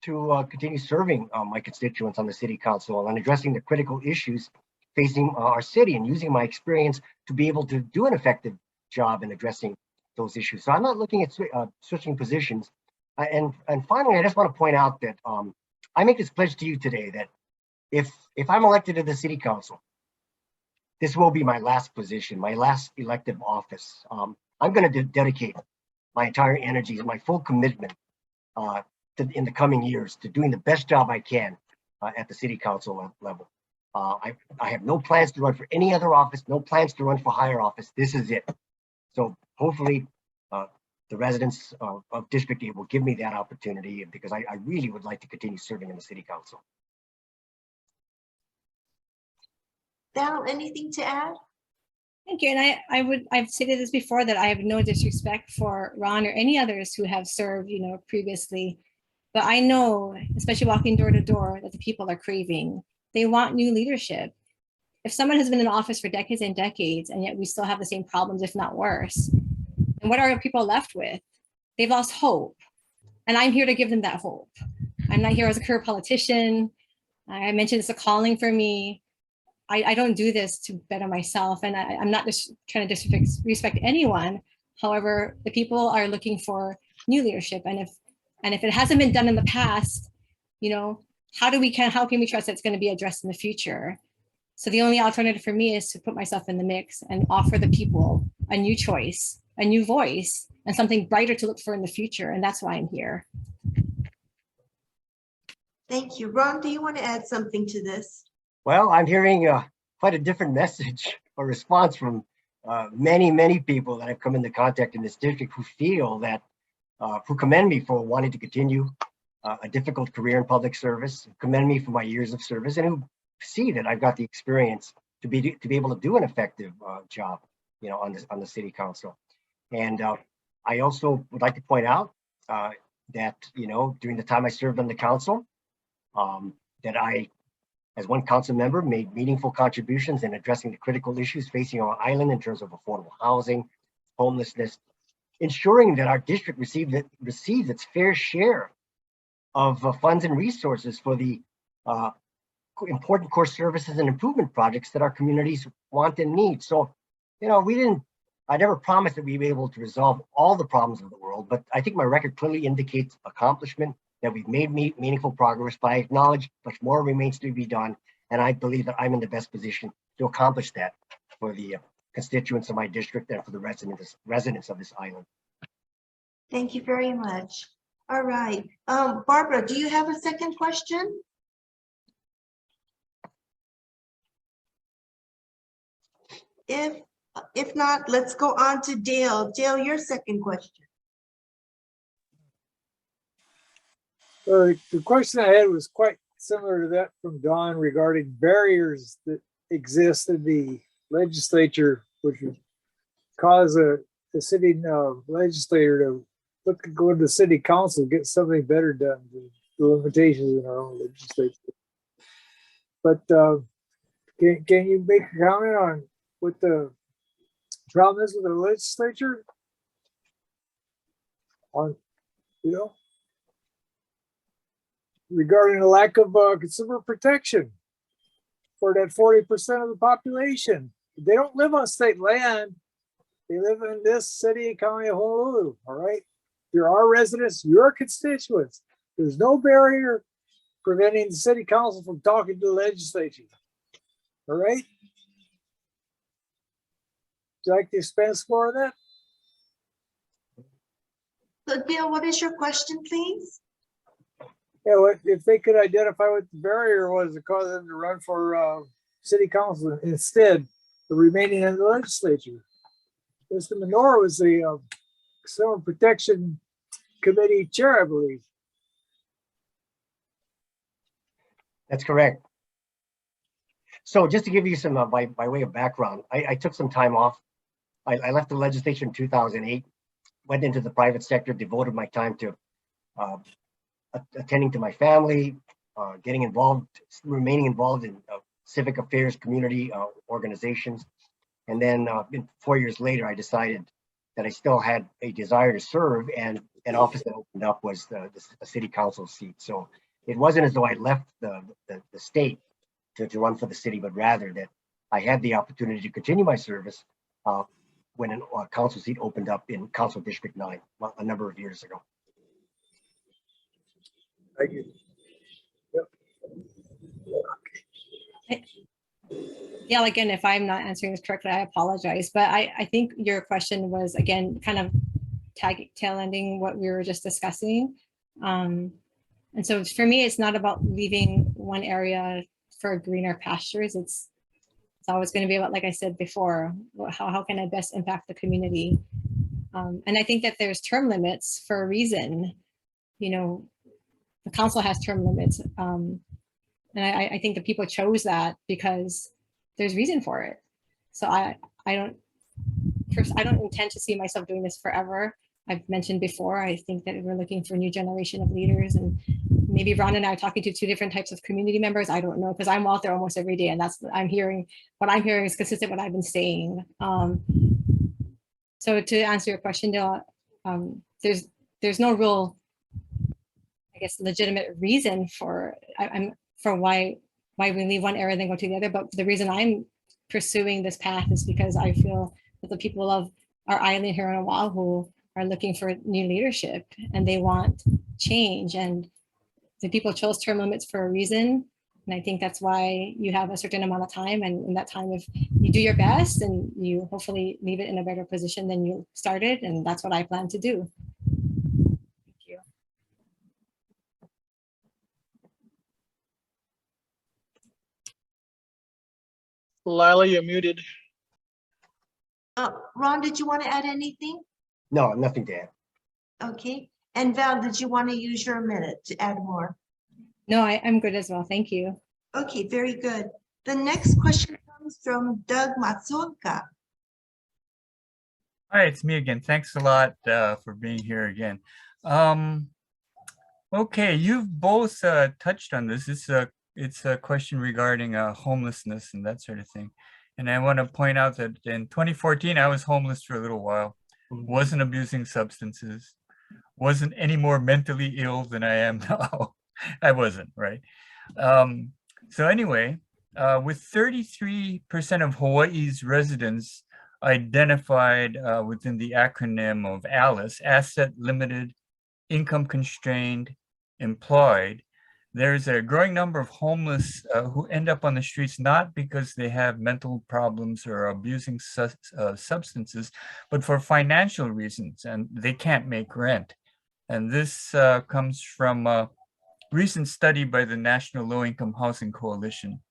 [SPEAKER 2] to continue serving my constituents on the city council and addressing the critical issues facing our city and using my experience to be able to do an effective job in addressing those issues. So I'm not looking at switching positions. And finally, I just want to point out that I make this pledge to you today that if I'm elected to the city council, this will be my last position, my last elective office. I'm going to dedicate my entire energy and my full commitment in the coming years to doing the best job I can at the city council level. I have no plans to run for any other office, no plans to run for higher office. This is it. So hopefully the residents of District 8 will give me that opportunity, because I really would like to continue serving in the city council.
[SPEAKER 1] Val, anything to add?
[SPEAKER 3] Thank you. And I've stated this before, that I have no disrespect for Ron or any others who have served, previously. But I know, especially walking door to door, that the people are craving. They want new leadership. If someone has been in office for decades and decades, and yet we still have the same problems, if not worse, then what are people left with? They've lost hope. And I'm here to give them that hope. I'm not here as a career politician. I mentioned it's a calling for me. I don't do this to better myself, and I'm not just trying to disrespect anyone. However, the people are looking for new leadership, and if it hasn't been done in the past, how can we trust that it's going to be addressed in the future? So the only alternative for me is to put myself in the mix and offer the people a new choice, a new voice, and something brighter to look for in the future, and that's why I'm here.
[SPEAKER 1] Thank you. Ron, do you want to add something to this?
[SPEAKER 2] Well, I'm hearing quite a different message or response from many people that have come into contact in this district, who feel that, who commend me for wanting to continue a difficult career in public service, commend me for my years of service, and who see that I've got the experience to be able to do an effective job, on the city council. And I also would like to point out that, during the time I served on the council, that I, as one council member, made meaningful contributions in addressing the critical issues facing our island in terms of affordable housing, homelessness, ensuring that our district receives its fair share of funds and resources for the important core services and improvement projects that our communities want and need. So, I never promised that we'd be able to resolve all the problems of the world, but I think my record clearly indicates accomplishment, that we've made meaningful progress, but I acknowledge much more remains to be done. And I believe that I'm in the best position to accomplish that for the constituents of my district and for the residents of this island.
[SPEAKER 1] Thank you very much. All right. Barbara, do you have a second question? If not, let's go on to Dale. Dale, your second question.
[SPEAKER 5] The question I had was quite similar to that from Don regarding barriers that exist in the legislature, which would cause the city legislator to go to the city council, get something better done, the limitations in our own legislature. But can you make a comment on what the problem is with the legislature? On, regarding the lack of consumer protection for that 40% of the population. They don't live on state land. They live in this city and county of Honolulu, all right? You're our residents, your constituents. There's no barrier preventing the city council from talking to the legislature, all right? Would you like to expand more on that?
[SPEAKER 1] So Dale, what is your question, please?
[SPEAKER 5] Yeah, if they could identify what the barrier was to cause them to run for city council instead of remaining in the legislature. Mr. Menor was the Consumer Protection Committee chair, I believe.
[SPEAKER 2] That's correct. So just to give you some by way of background, I took some time off. I left the legislature in 2008, went into the private sector, devoted my time to attending to my family, getting involved, remaining involved in civic affairs, community organizations. And then 4 years later, I decided that I still had a desire to serve, and an office that opened up was the city council seat. So it wasn't as though I left the state to run for the city, but rather that I had the opportunity to continue my service when a council seat opened up in Council District 9 a number of years ago.
[SPEAKER 5] Thank you. Yep.
[SPEAKER 3] Yeah, again, if I'm not answering this correctly, I apologize. But I think your question was, again, kind of tail ending what we were just discussing. And so for me, it's not about leaving one area for greener pastures. It's always going to be about, like I said before, how can I best impact the community? And I think that there's term limits for a reason. You know, the council has term limits. And I think that people chose that because there's reason for it. So I don't intend to see myself doing this forever. I've mentioned before, I think that we're looking for a new generation of leaders, and maybe Ron and I are talking to two different types of community members. I don't know, because I'm out there almost every day, and that's what I'm hearing. What I'm hearing is consistent with what I've been saying. So to answer your question, there's no real, I guess, legitimate reason for why we leave one area and then go to the other. But the reason I'm pursuing this path is because I feel that the people of our island here on Oahu are looking for new leadership, and they want change, and the people chose term limits for a reason. And I think that's why you have a certain amount of time, and in that time, if you do your best, and you hopefully leave it in a better position than you started, and that's what I plan to do. Thank you.
[SPEAKER 9] Lila, you're muted.
[SPEAKER 1] Ron, did you want to add anything?
[SPEAKER 2] No, nothing to add.
[SPEAKER 1] Okay. And Val, did you want to use your minute to add more?
[SPEAKER 3] No, I'm good as well. Thank you.
[SPEAKER 1] Okay, very good. The next question comes from Doug Matsuoka.
[SPEAKER 7] Hi, it's me again. Thanks a lot for being here again. Okay, you've both touched on this. It's a question regarding homelessness and that sort of thing. And I want to point out that in 2014, I was homeless for a little while, wasn't abusing substances, wasn't any more mentally ill than I am now. I wasn't, right? So anyway, with 33% of Hawaii's residents identified within the acronym of ALICE, asset limited, income constrained, employed, there's a growing number of homeless who end up on the streets not because they have mental problems or abusing substances, but for financial reasons, and they can't make rent. And this comes from a recent study by the National Low-Income Housing Coalition.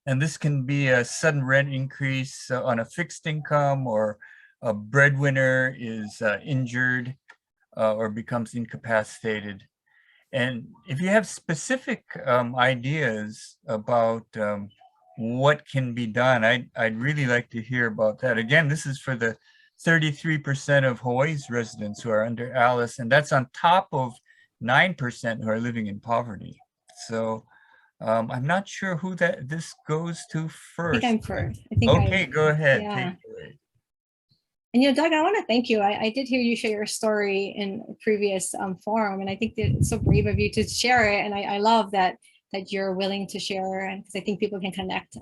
[SPEAKER 7] And this can be a sudden rent increase on a fixed income, or a breadwinner is injured or becomes incapacitated. And if you have specific ideas about what can be done, I'd really like to hear about that. Again, this is for the 33% of Hawaii's residents who are under ALICE, and that's on top of 9% who are living in poverty. So I'm not sure who this goes to first.
[SPEAKER 3] I think I'm first.
[SPEAKER 7] Okay, go ahead.
[SPEAKER 3] Yeah.
[SPEAKER 7] Take it away.
[SPEAKER 3] And Doug, I want to thank you. I did hear you share your story in a previous forum, and I think that it's so brave of you to share it. And I love that you're willing to share, because I think people can connect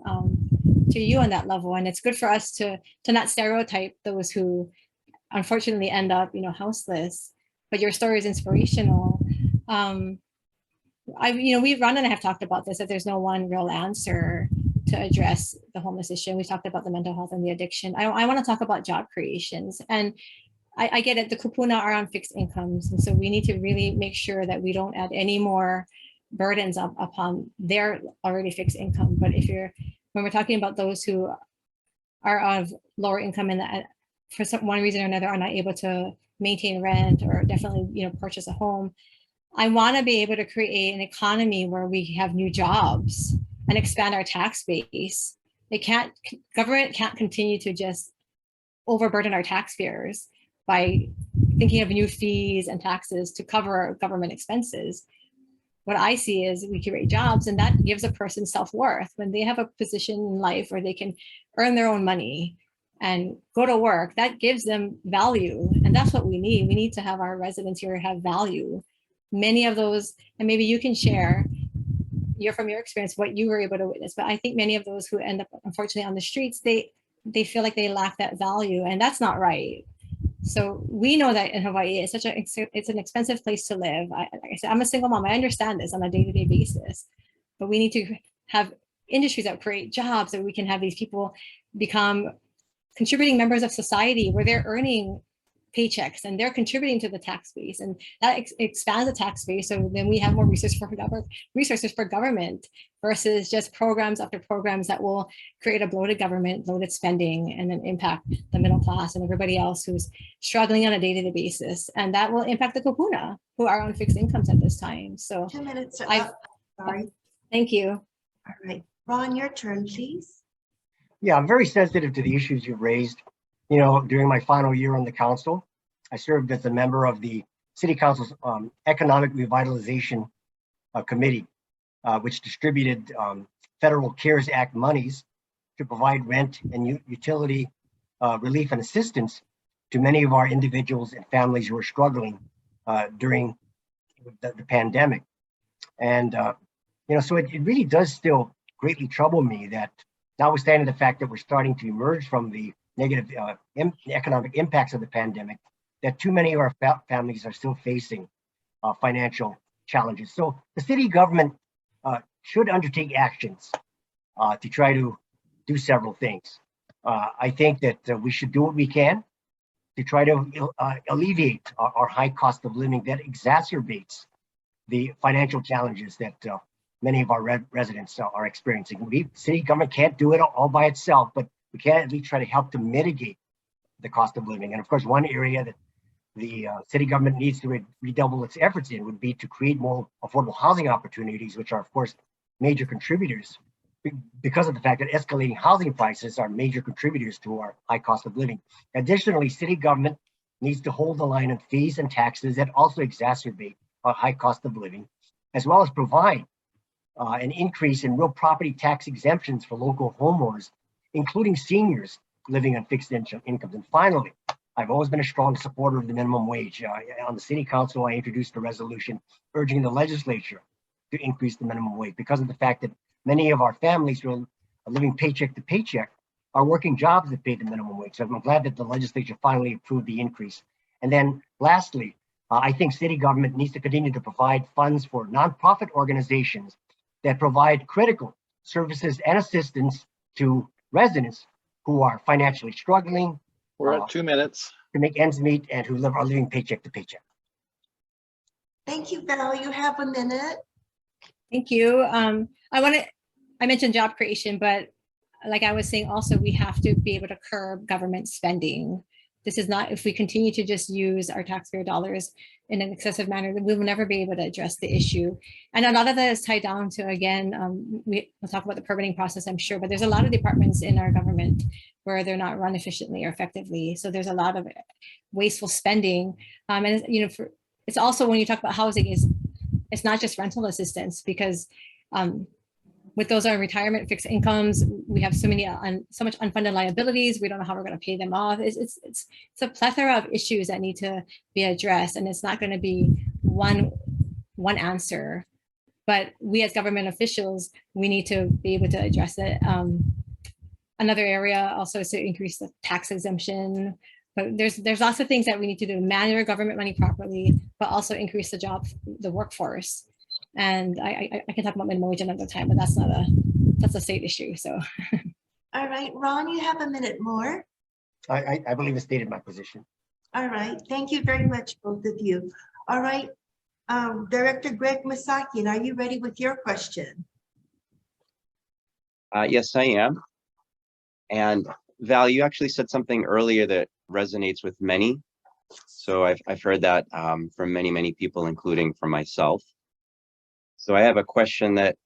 [SPEAKER 3] to you on that level. And it's good for us to not stereotype those who unfortunately end up, houseless. But your story is inspirational. Ron and I have talked about this, that there's no one real answer to address the homeless issue. And we talked about the mental health and the addiction. I want to talk about job creations. And I get it, the kupuna are on fixed incomes. And so we need to really make sure that we don't add any more burdens upon their already fixed income. But when we're talking about those who are of lower income and that for one reason or another are not able to maintain rent or definitely, purchase a home, I want to be able to create an economy where we have new jobs and expand our tax base. Government can't continue to just overburden our taxpayers by thinking of new fees and taxes to cover government expenses. What I see is we create jobs, and that gives a person self-worth. When they have a position in life where they can earn their own money and go to work, that gives them value. And that's what we need. We need to have our residents here have value. Many of those, and maybe you can share from your experience what you were able to witness, but I think many of those who end up unfortunately on the streets, they feel like they lack that value, and that's not right. So we know that in Hawaii, it's an expensive place to live. Like I said, I'm a single mom. I understand this on a day-to-day basis, but we need to have industries that create jobs, that we can have these people become contributing members of society where they're earning paychecks, and they're contributing to the tax base, and that expands the tax base. So then we have more resources for government versus just programs after programs that will create a bloated government, bloated spending, and then impact the middle class and everybody else who's struggling on a day-to-day basis. And that will impact the Kupuna, who are on fixed incomes at this time. So
[SPEAKER 1] 2 minutes are
[SPEAKER 3] I-
[SPEAKER 1] up. Sorry.
[SPEAKER 3] thank you.
[SPEAKER 1] All right. Ron, your turn, please.
[SPEAKER 2] Yeah, I'm very sensitive to the issues you've raised. You know, during my final year on the council, I served as a member of the City Council's Economic Revitalization Committee, which distributed federal CARES Act monies to provide rent and utility relief and assistance to many of our individuals and families who are struggling during the pandemic. And, you know, so it really does still greatly trouble me that, notwithstanding the fact that we're starting to emerge from the negative economic impacts of the pandemic, that too many of our families are still facing financial challenges. So the city government should undertake actions to try to do several things. I think that we should do what we can to try to alleviate our high cost of living that exacerbates the financial challenges that many of our residents are experiencing. City government can't do it all by itself, but we can at least try to help to mitigate the cost of living. And of course, one area that the city government needs to redouble its efforts in would be to create more affordable housing opportunities, which are of course major contributors because of the fact that escalating housing prices are major contributors to our high cost of living. Additionally, city government needs to hold the line on fees and taxes that also exacerbate our high cost of living, as well as provide an increase in real property tax exemptions for local homeowners, including seniors living on fixed incomes. And finally, I've always been a strong supporter of the minimum wage. On the city council, I introduced a resolution urging the legislature to increase the minimum wage because of the fact that many of our families who are living paycheck to paycheck are working jobs that pay the minimum wage. So I'm glad that the legislature finally approved the increase. And then lastly, I think city government needs to continue to provide funds for nonprofit organizations that provide critical services and assistance to residents who are financially struggling.
[SPEAKER 9] We're at 2 minutes.
[SPEAKER 2] To make ends meet and who are living paycheck to paycheck.
[SPEAKER 1] Thank you, Val. You have a minute.
[SPEAKER 3] Thank you. I mentioned job creation, but like I was saying, also, we have to be able to curb government spending. This is not, if we continue to just use our taxpayer dollars in an excessive manner, then we will never be able to address the issue. And a lot of that is tied down to, again, we'll talk about the permitting process, I'm sure, but there's a lot of departments in our government where they're not run efficiently or effectively. So there's a lot of wasteful spending. And you know, it's also, when you talk about housing, it's not just rental assistance, because with those on retirement fixed incomes, we have so much unfunded liabilities. We don't know how we're going to pay them off. It's a plethora of issues that need to be addressed, and it's not going to be one answer. But we as government officials, we need to be able to address it. Another area also is to increase the tax exemption. But there's lots of things that we need to do to manage our government money properly, but also increase the workforce. And I can talk about minimum wage another time, but that's a state issue. So.
[SPEAKER 1] All right, Ron, you have a minute more.
[SPEAKER 2] I believe I stated my position.
[SPEAKER 1] All right, thank you very much, both of you. All right, Director Greg Misakian, are you ready with your question?
[SPEAKER 8] Yes, I am. And Val, you actually said something earlier that resonates with many. So I've heard that from many people, including from myself. So I have a question that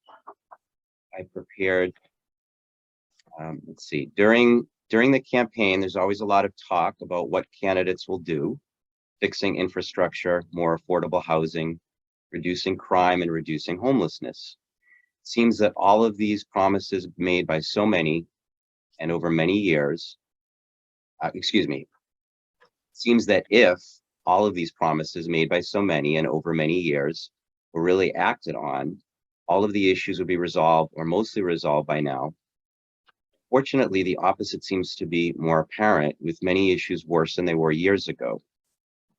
[SPEAKER 8] I prepared. Let's see, during the campaign, there's always a lot of talk about what candidates will do: fixing infrastructure, more affordable housing, reducing crime, and reducing homelessness. It seems that all of these promises made by so many and over many years, seems that if all of these promises made by so many and over many years were really acted on, all of the issues would be resolved or mostly resolved by now. Fortunately, the opposite seems to be more apparent, with many issues worse than they were years ago.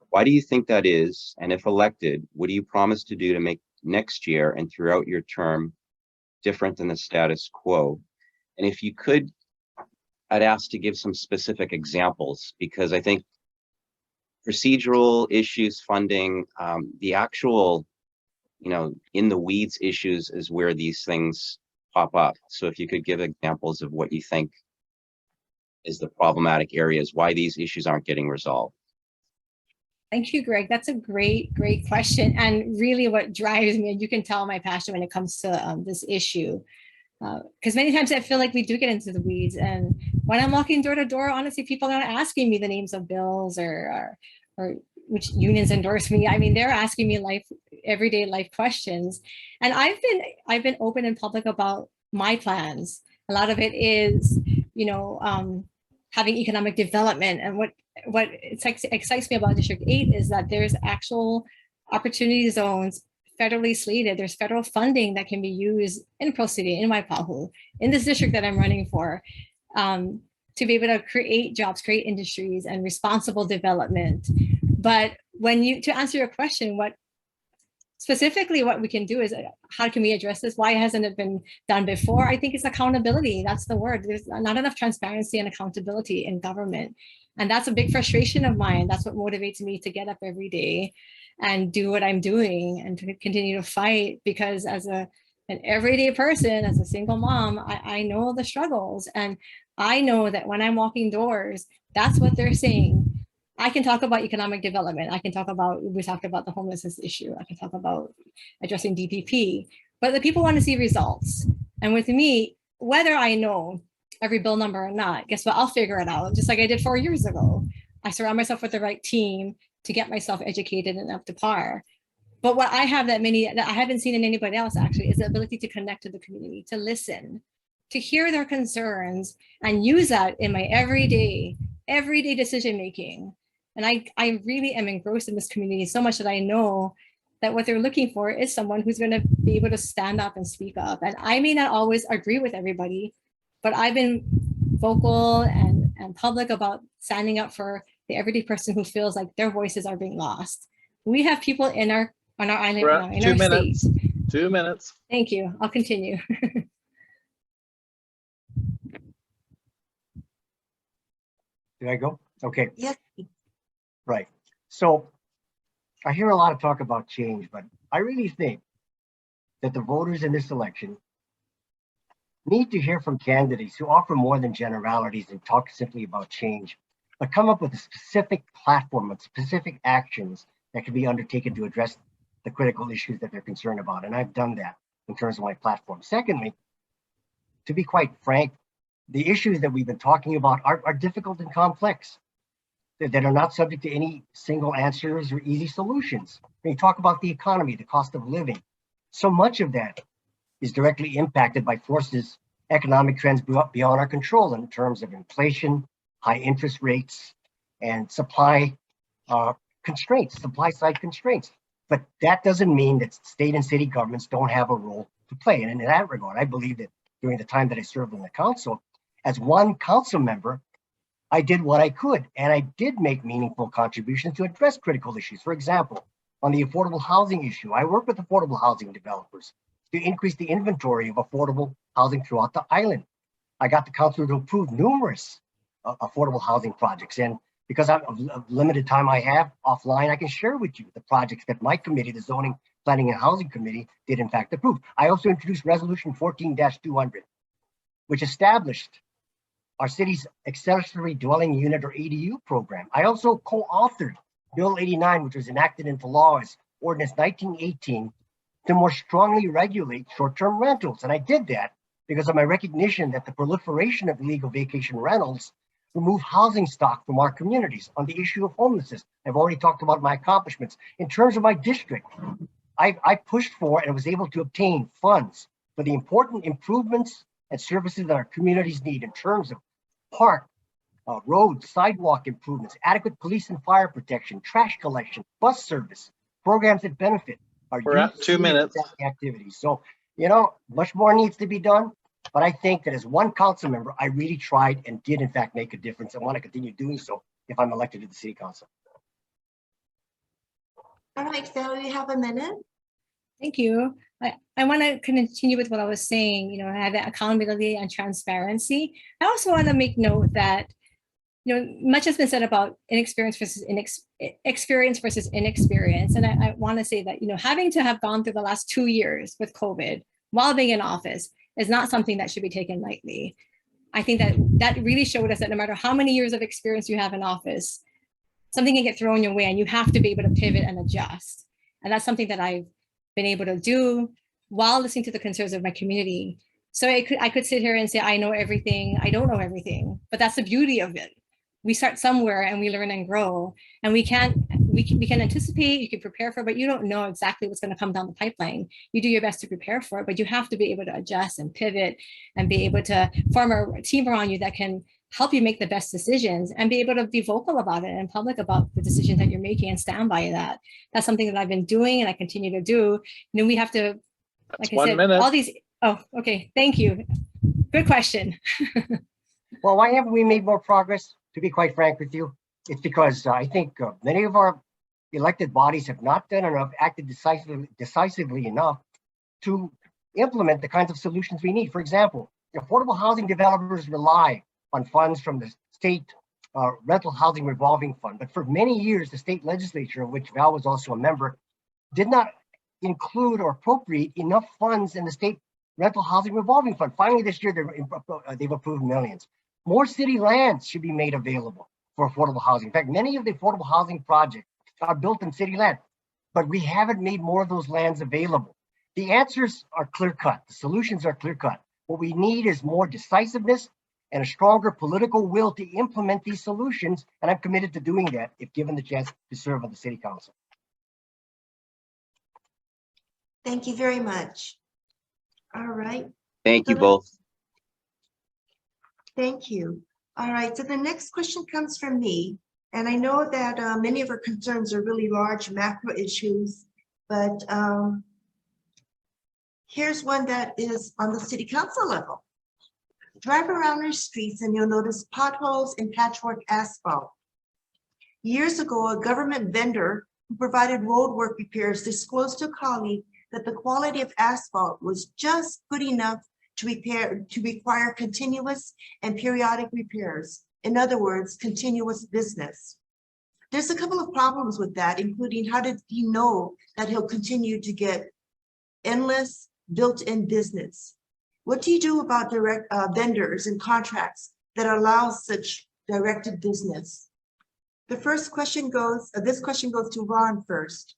[SPEAKER 8] Why do you think that is? And if elected, what do you promise to do to make next year and throughout your term different than the status quo? And if you could, I'd ask to give some specific examples, because I think procedural issues, funding, the actual, in the weeds issues is where these things pop up. So if you could give examples of what you think is the problematic areas, why these issues aren't getting resolved.
[SPEAKER 3] Thank you, Greg. That's a great question. And really what drives me, and you can tell my passion when it comes to this issue, because many times I feel like we do get into the weeds. And when I'm walking door to door, honestly, people are not asking me the names of bills or which unions endorse me. I mean, they're asking me everyday life questions. And I've been open and public about my plans. A lot of it is, having economic development. And what excites me about District 8 is that there's actual opportunity zones federally slated. There's federal funding that can be used in Pro City, in Waipahu, in this district that I'm running for, to be able to create jobs, create industries, and responsible development. But to answer your question, what we can do is, how can we address this? Why hasn't it been done before? I think it's accountability. That's the word. There's not enough transparency and accountability in government. And that's a big frustration of mine. That's what motivates me to get up every day and do what I'm doing and to continue to fight, because as an everyday person, as a single mom, I know the struggles. And I know that when I'm walking doors, that's what they're saying. I can talk about economic development. We talked about the homelessness issue. I can talk about addressing DPP, but the people want to see results. And with me, whether I know every bill number or not, guess what? I'll figure it out, just like I did 4 years ago. I surround myself with the right team to get myself educated and up to par. But what I have that I haven't seen in anybody else actually is the ability to connect to the community, to listen, to hear their concerns, and use that in my everyday decision making. And I really am engrossed in this community so much that I know that what they're looking for is someone who's going to be able to stand up and speak up. And I may not always agree with everybody, but I've been vocal and public about standing up for the everyday person who feels like their voices are being lost. We have people on our island
[SPEAKER 9] We're
[SPEAKER 3] now,
[SPEAKER 9] at
[SPEAKER 3] in
[SPEAKER 9] 2
[SPEAKER 3] our
[SPEAKER 9] minutes.
[SPEAKER 3] state.
[SPEAKER 9] 2 minutes.
[SPEAKER 3] Thank you. I'll continue.
[SPEAKER 2] Did I go? Okay.
[SPEAKER 1] Yes.
[SPEAKER 2] Right. So I hear a lot of talk about change, but I really think that the voters in this election need to hear from candidates who offer more than generalities and talk simply about change, but come up with a specific platform with specific actions that can be undertaken to address the critical issues that they're concerned about. And I've done that in terms of my platform. Secondly, to be quite frank, the issues that we've been talking about are difficult and complex, that are not subject to any single answers or easy solutions. When you talk about the economy, the cost of living, so much of that is directly impacted by forces, economic trends beyond our control in terms of inflation, high interest rates, and supply side constraints. But that doesn't mean that state and city governments don't have a role to play. And in that regard, I believe that during the time that I served on the council, as one council member, I did what I could, and I did make meaningful contributions to address critical issues. For example, on the affordable housing issue, I worked with affordable housing developers to increase the inventory of affordable housing throughout the island. I got the council to approve numerous affordable housing projects. And because of limited time I have offline, I can share with you the projects that my committee, the Zoning, Planning and Housing Committee, did in fact approve. I also introduced Resolution 14-200, which established our city's accessory dwelling unit or ADU program. I also co-authored Bill 89, which was enacted into law as Ordinance 1918 to more strongly regulate short-term rentals. And I did that because of my recognition that the proliferation of illegal vacation rentals remove housing stock from our communities. On the issue of homelessness, I've already talked about my accomplishments. In terms of my district, I pushed for and was able to obtain funds for the important improvements and services that our communities need in terms of park, road, sidewalk improvements, adequate police and fire protection, trash collection, bus service, programs that benefit our
[SPEAKER 9] We're at 2 minutes.
[SPEAKER 2] activities. So, much more needs to be done. But I think that as one council member, I really tried and did in fact make a difference. I want to continue doing so if I'm elected to the city council.
[SPEAKER 1] All right, Val, you have a minute.
[SPEAKER 3] Thank you. I want to continue with what I was saying, having accountability and transparency. I also want to make note that much has been said about experience versus inexperience. And I want to say that, having to have gone through the last 2 years with COVID while being in office is not something that should be taken lightly. I think that really showed us that no matter how many years of experience you have in office, something can get thrown your way and you have to be able to pivot and adjust. And that's something that I've been able to do while listening to the concerns of my community. So I could sit here and say, I know everything. I don't know everything, but that's the beauty of it. We start somewhere and we learn and grow, and we can anticipate, you can prepare for it, but you don't know exactly what's going to come down the pipeline. You do your best to prepare for it, but you have to be able to adjust and pivot and be able to form a team around you that can help you make the best decisions and be able to be vocal about it and public about the decisions that you're making and stand by that. That's something that I've been doing and I continue to do. We have to, like I said, all these, oh, okay, thank you. Good question.
[SPEAKER 2] Well, why haven't we made more progress? To be quite frank with you, it's because I think many of our elected bodies have not done enough, acted decisively enough to implement the kinds of solutions we need. For example, affordable housing developers rely on funds from the state rental housing revolving fund. But for many years, the state legislature, of which Val was also a member, did not include or appropriate enough funds in the state rental housing revolving fund. Finally, this year, they've approved millions. More city lands should be made available for affordable housing. In fact, many of the affordable housing projects are built in city land, but we haven't made more of those lands available. The answers are clear-cut. The solutions are clear-cut. What we need is more decisiveness and a stronger political will to implement these solutions, and I'm committed to doing that if given the chance to serve on the city council.
[SPEAKER 1] Thank you very much. All right.
[SPEAKER 8] Thank you both.
[SPEAKER 1] Thank you. All right, so the next question comes from me. And I know that many of our concerns are really large macro issues, but here's one that is on the city council level. Drive around our streets and you'll notice potholes and patchwork asphalt. Years ago, a government vendor who provided road work repairs disclosed to a colleague that the quality of asphalt was just good enough to require continuous and periodic repairs. In other words, continuous business. There's a couple of problems with that, including how did he know that he'll continue to get endless built-in business? What do you do about direct vendors and contracts that allow such directed business? The first question goes, this question goes to Ron first.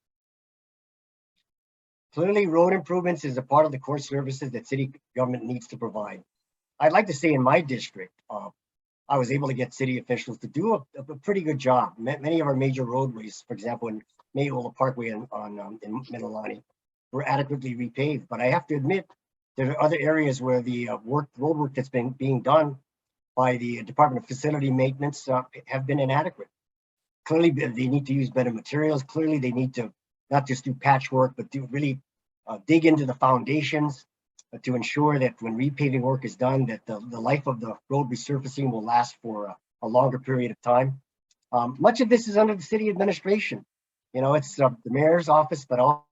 [SPEAKER 2] Clearly, road improvements is a part of the core services that city government needs to provide. I'd like to say in my district, I was able to get city officials to do a pretty good job. Many of our major roadways, for example, in Mayola Parkway in Mililani, were adequately repaved. But I have to admit, there are other areas where the road work that's been being done by the Department of Facility Maintenance have been inadequate. Clearly, they need to use better materials. Clearly, they need to not just do patchwork, but to really dig into the foundations to ensure that when repaving work is done, that the life of the road resurfacing will last for a longer period of time. Much of this is under the city administration. It's the mayor's office, but also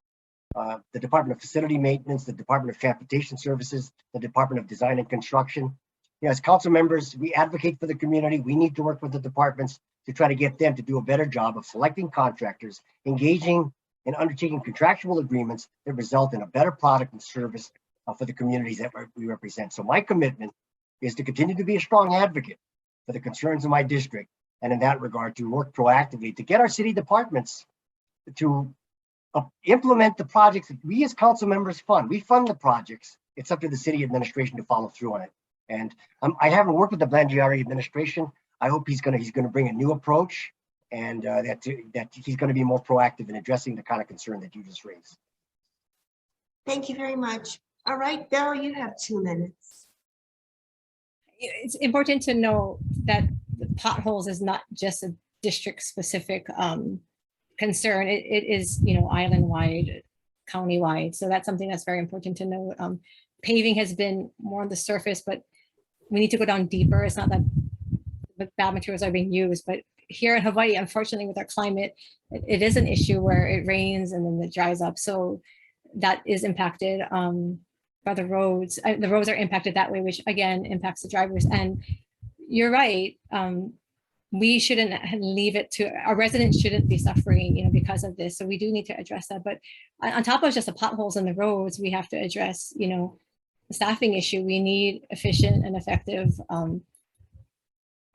[SPEAKER 2] the Department of Facility Maintenance, the Department of Transportation Services, the Department of Design and Construction. As council members, we advocate for the community. We need to work with the departments to try to get them to do a better job of selecting contractors, engaging and undertaking contractual agreements that result in a better product and service for the communities that we represent. So my commitment is to continue to be a strong advocate for the concerns of my district, and in that regard, to work proactively to get our city departments to implement the projects that we as council members fund. We fund the projects. It's up to the city administration to follow through on it. And I haven't worked with the Blangiari administration. I hope he's going to bring a new approach, and that he's going to be more proactive in addressing the kind of concern that you just raised.
[SPEAKER 1] Thank you very much. All right, Val, you have 2 minutes.
[SPEAKER 3] It's important to know that the potholes is not just a district-specific concern. It is, island-wide, county-wide. So that's something that's very important to know. Paving has been more on the surface, but we need to go down deeper. It's not that bad materials are being used, but here in Hawaii, unfortunately, with our climate, it is an issue where it rains and then it dries up. So that is impacted by the roads. The roads are impacted that way, which again impacts the drivers. And you're right. we shouldn't leave it to our residents shouldn't be suffering, you know, because of this. So we do need to address that. But on top of just the potholes in the roads, we have to address, you know, the staffing issue. We need efficient and effective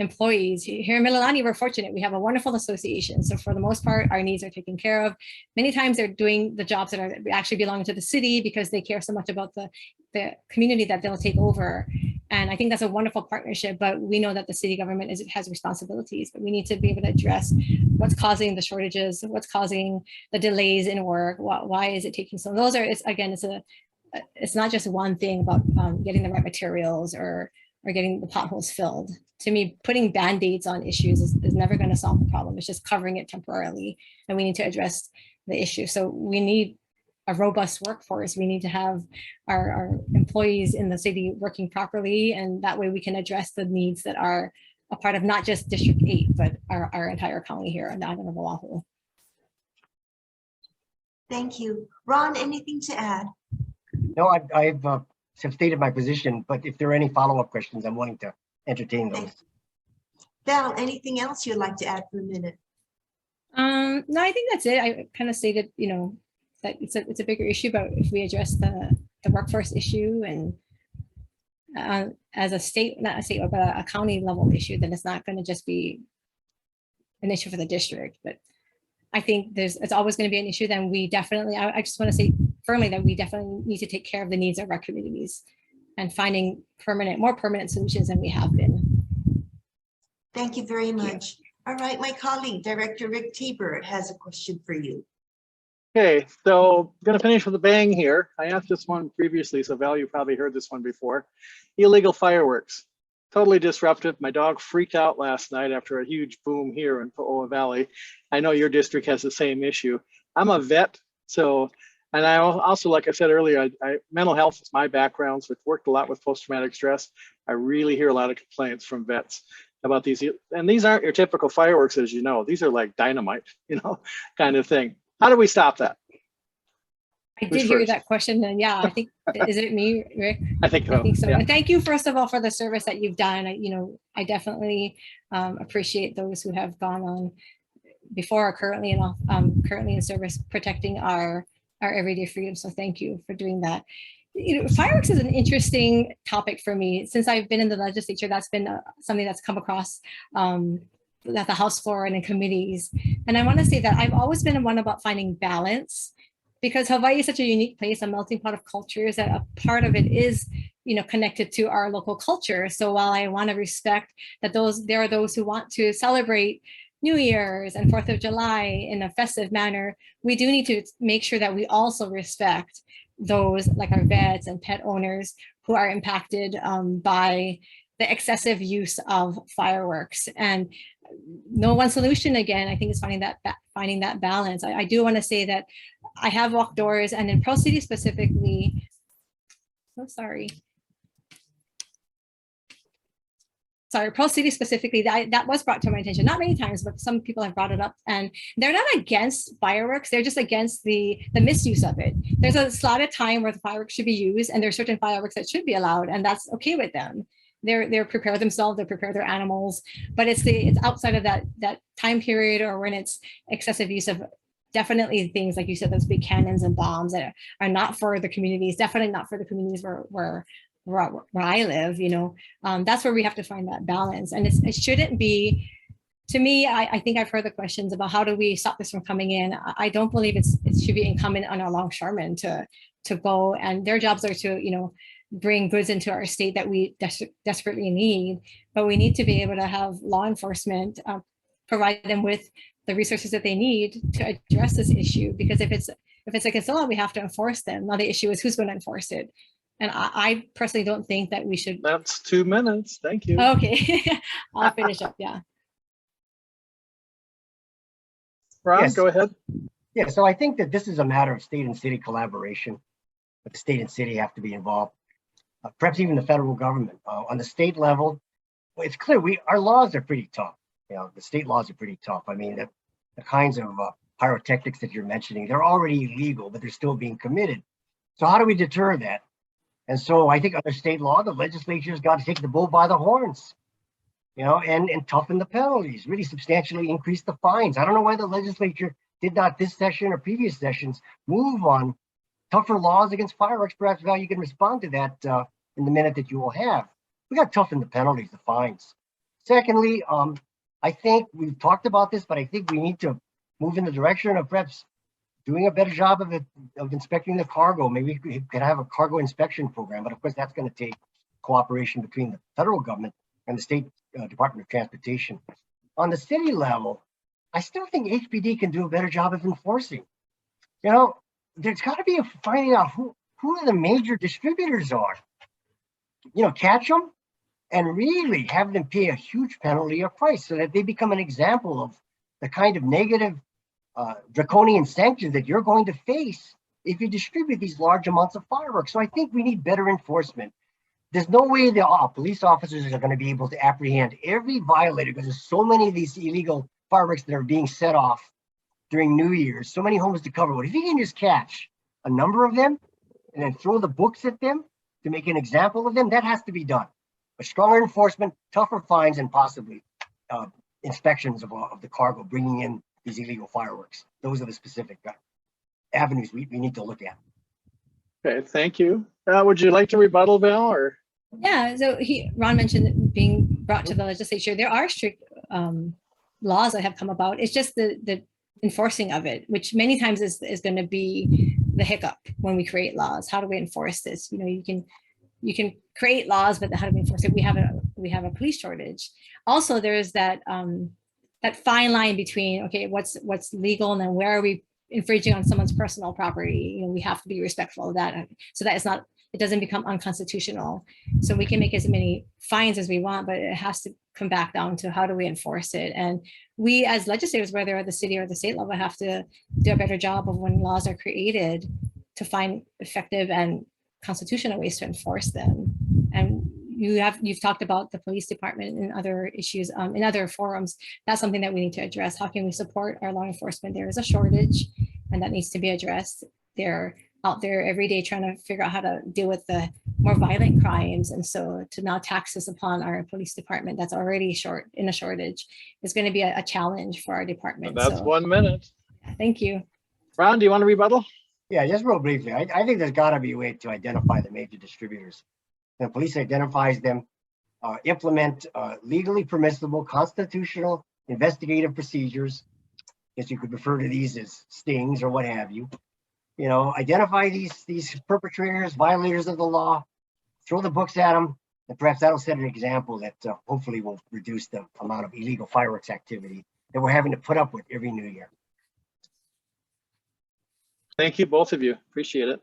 [SPEAKER 3] employees. Here in Mililani, we're fortunate. We have a wonderful association. So for the most part, our needs are taken care of. Many times they're doing the jobs that are actually belong to the city because they care so much about the community that they'll take over. And I think that's a wonderful partnership, but we know that the city government has responsibilities, but we need to be able to address what's causing the shortages, what's causing the delays in work, why is it taking so long? Those are, it's not just one thing about getting the right materials or getting the potholes filled. To me, putting band-aids on issues is never going to solve the problem. It's just covering it temporarily, and we need to address the issue. So we need a robust workforce. We need to have our employees in the city working properly, and that way we can address the needs that are a part of not just District 8, but our entire county here on the island of Oahu.
[SPEAKER 1] Thank you. Ron, anything to add?
[SPEAKER 2] No, I've stated my position, but if there are any follow-up questions, I'm willing to entertain those.
[SPEAKER 1] Val, anything else you'd like to add for a minute?
[SPEAKER 3] No, I think that's it. I kind of stated, you know, that it's a bigger issue, but if we address the workforce issue and as a state, not a state, but a county level issue, then it's not going to just be an issue for the district. But I think it's always going to be an issue. Then we definitely, I just want to say firmly that we definitely need to take care of the needs of our communities and finding more permanent solutions than we have been.
[SPEAKER 1] Thank you very much. All right, my colleague, Director Rick Tabor has a question for you.
[SPEAKER 9] Okay, so I'm going to finish with a bang here. I asked this one previously, so Val, you probably heard this one before. Illegal fireworks, totally disruptive. My dog freaked out last night after a huge boom here in Po'oa Valley. I know your district has the same issue. I'm a vet, so, and I also, like I said earlier, mental health is my background, so I've worked a lot with post-traumatic stress. I really hear a lot of complaints from vets about these, and these aren't your typical fireworks, as you know. These are like dynamite, you know, kind of thing. How do we stop that?
[SPEAKER 3] I did hear that question, and yeah, I think, is it me, Rick?
[SPEAKER 9] I think so.
[SPEAKER 3] Yeah. And thank you, first of all, for the service that you've done. I definitely appreciate those who have gone on before or currently in service protecting our everyday freedom. So thank you for doing that. Fireworks is an interesting topic for me. Since I've been in the legislature, that's been something that's come across at the House floor and in committees. And I want to say that I've always been one about finding balance, because Hawaii is such a unique place, a melting pot of cultures, that a part of it is, connected to our local culture. So while I want to respect that there are those who want to celebrate New Year's and 4th of July in a festive manner, we do need to make sure that we also respect those like our vets and pet owners who are impacted by the excessive use of fireworks. And no one solution, again, I think, is finding that balance. I do want to say that I have walked doors, and in Pearl City specifically, Pearl City specifically, that was brought to my attention, not many times, but some people have brought it up, and they're not against fireworks, they're just against the misuse of it. There's a slotted time where the fireworks should be used, and there's certain fireworks that should be allowed, and that's okay with them. They're prepare themselves, they prepare their animals, but it's outside of that time period, or when it's excessive use of definitely things like you said, those big cannons and bombs that are not for the communities, definitely not for the communities where I live. That's where we have to find that balance. And it shouldn't be, to me, I think I've heard the questions about how do we stop this from coming in. I don't believe it should be incumbent on our longshoremen to go, and their jobs are to, bring goods into our state that we desperately need, but we need to be able to have law enforcement provide them with the resources that they need to address this issue. Because if it's against the law, we have to enforce them. Now the issue is who's going to enforce it. And I personally don't think that we should.
[SPEAKER 9] That's 2 minutes. Thank you.
[SPEAKER 3] Okay, I'll finish up. Yeah.
[SPEAKER 9] Ron,
[SPEAKER 2] Yes.
[SPEAKER 9] Go ahead.
[SPEAKER 2] Yeah, so I think that this is a matter of state and city collaboration. But the state and city have to be involved. Perhaps even the federal government. On the state level, well, it's clear our laws are pretty tough. The state laws are pretty tough. I mean, the kinds of pyrotechnics that you're mentioning, they're already illegal, but they're still being committed. So how do we deter that? And so I think under state law, the legislature's got to take the bull by the horns. and toughen the penalties, really substantially increase the fines. I don't know why the legislature did not this session or previous sessions move on tougher laws against fireworks. Perhaps, Val, you can respond to that in the minute that you will have. We got to toughen the penalties, the fines. Secondly, I think we've talked about this, but I think we need to move in the direction of perhaps doing a better job of inspecting the cargo. Maybe we could have a cargo inspection program, but of course that's going to take cooperation between the federal government and the state Department of Transportation. On the city level, I still think HPD can do a better job of enforcing. There's got to be a finding out who the major distributors are. Catch them and really have them pay a huge penalty or price so that they become an example of the kind of negative draconian sanctions that you're going to face if you distribute these large amounts of fireworks. So I think we need better enforcement. There's no way the police officers are going to be able to apprehend every violator because there's so many of these illegal fireworks that are being set off during New Year's, so many homes to cover. But if you can just catch a number of them and then throw the books at them to make an example of them, that has to be done. But stronger enforcement, tougher fines, and possibly inspections of the cargo bringing in these illegal fireworks. Those are the specific avenues we need to look at.
[SPEAKER 9] Okay, thank you. Would you like to rebuttal, Val, or?
[SPEAKER 3] Yeah, so Ron mentioned being brought to the legislature. There are strict laws that have come about. It's just the enforcing of it, which many times is going to be the hiccup when we create laws. How do we enforce this? You can create laws, but how do we enforce it? We have a police shortage. Also, there's that fine line between, okay, what's legal and then where are we infringing on someone's personal property? We have to be respectful of that so that it doesn't become unconstitutional. So we can make as many fines as we want, but it has to come back down to how do we enforce it? And we as legislators, whether at the city or the state level, have to do a better job of when laws are created to find effective and constitutional ways to enforce them. And you've talked about the police department and other issues in other forums. That's something that we need to address. How can we support our law enforcement? There is a shortage and that needs to be addressed. They're out there every day trying to figure out how to deal with the more violent crimes. And so to now tax this upon our police department that's already in a shortage is going to be a challenge for our department.
[SPEAKER 9] That's 1 minute.
[SPEAKER 3] Thank you.
[SPEAKER 9] Ron, do you want to rebuttal?
[SPEAKER 2] Yeah, just real briefly. I think there's got to be a way to identify the major distributors. The police identifies them, implement legally permissible, constitutional investigative procedures. I guess you could refer to these as stings or what have you. Identify these perpetrators, violators of the law, throw the books at them, and perhaps that'll set an example that hopefully will reduce the amount of illegal fireworks activity that we're having to put up with every New Year.
[SPEAKER 9] Thank you, both of you. Appreciate it.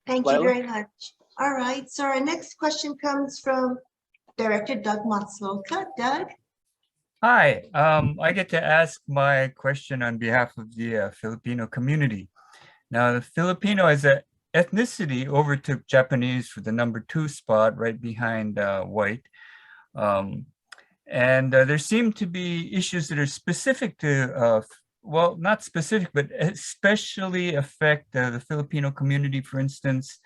[SPEAKER 1] Thank you very much. All right, so our next question comes from Director Doug Matsuoka. Doug?
[SPEAKER 7] Hi, I get to ask my question on behalf of the Filipino community. Now, the Filipino as an ethnicity overtook Japanese for the #2 spot right behind white. And there seem to be issues that are specific to, well, not specific, but especially affect the Filipino community. For instance,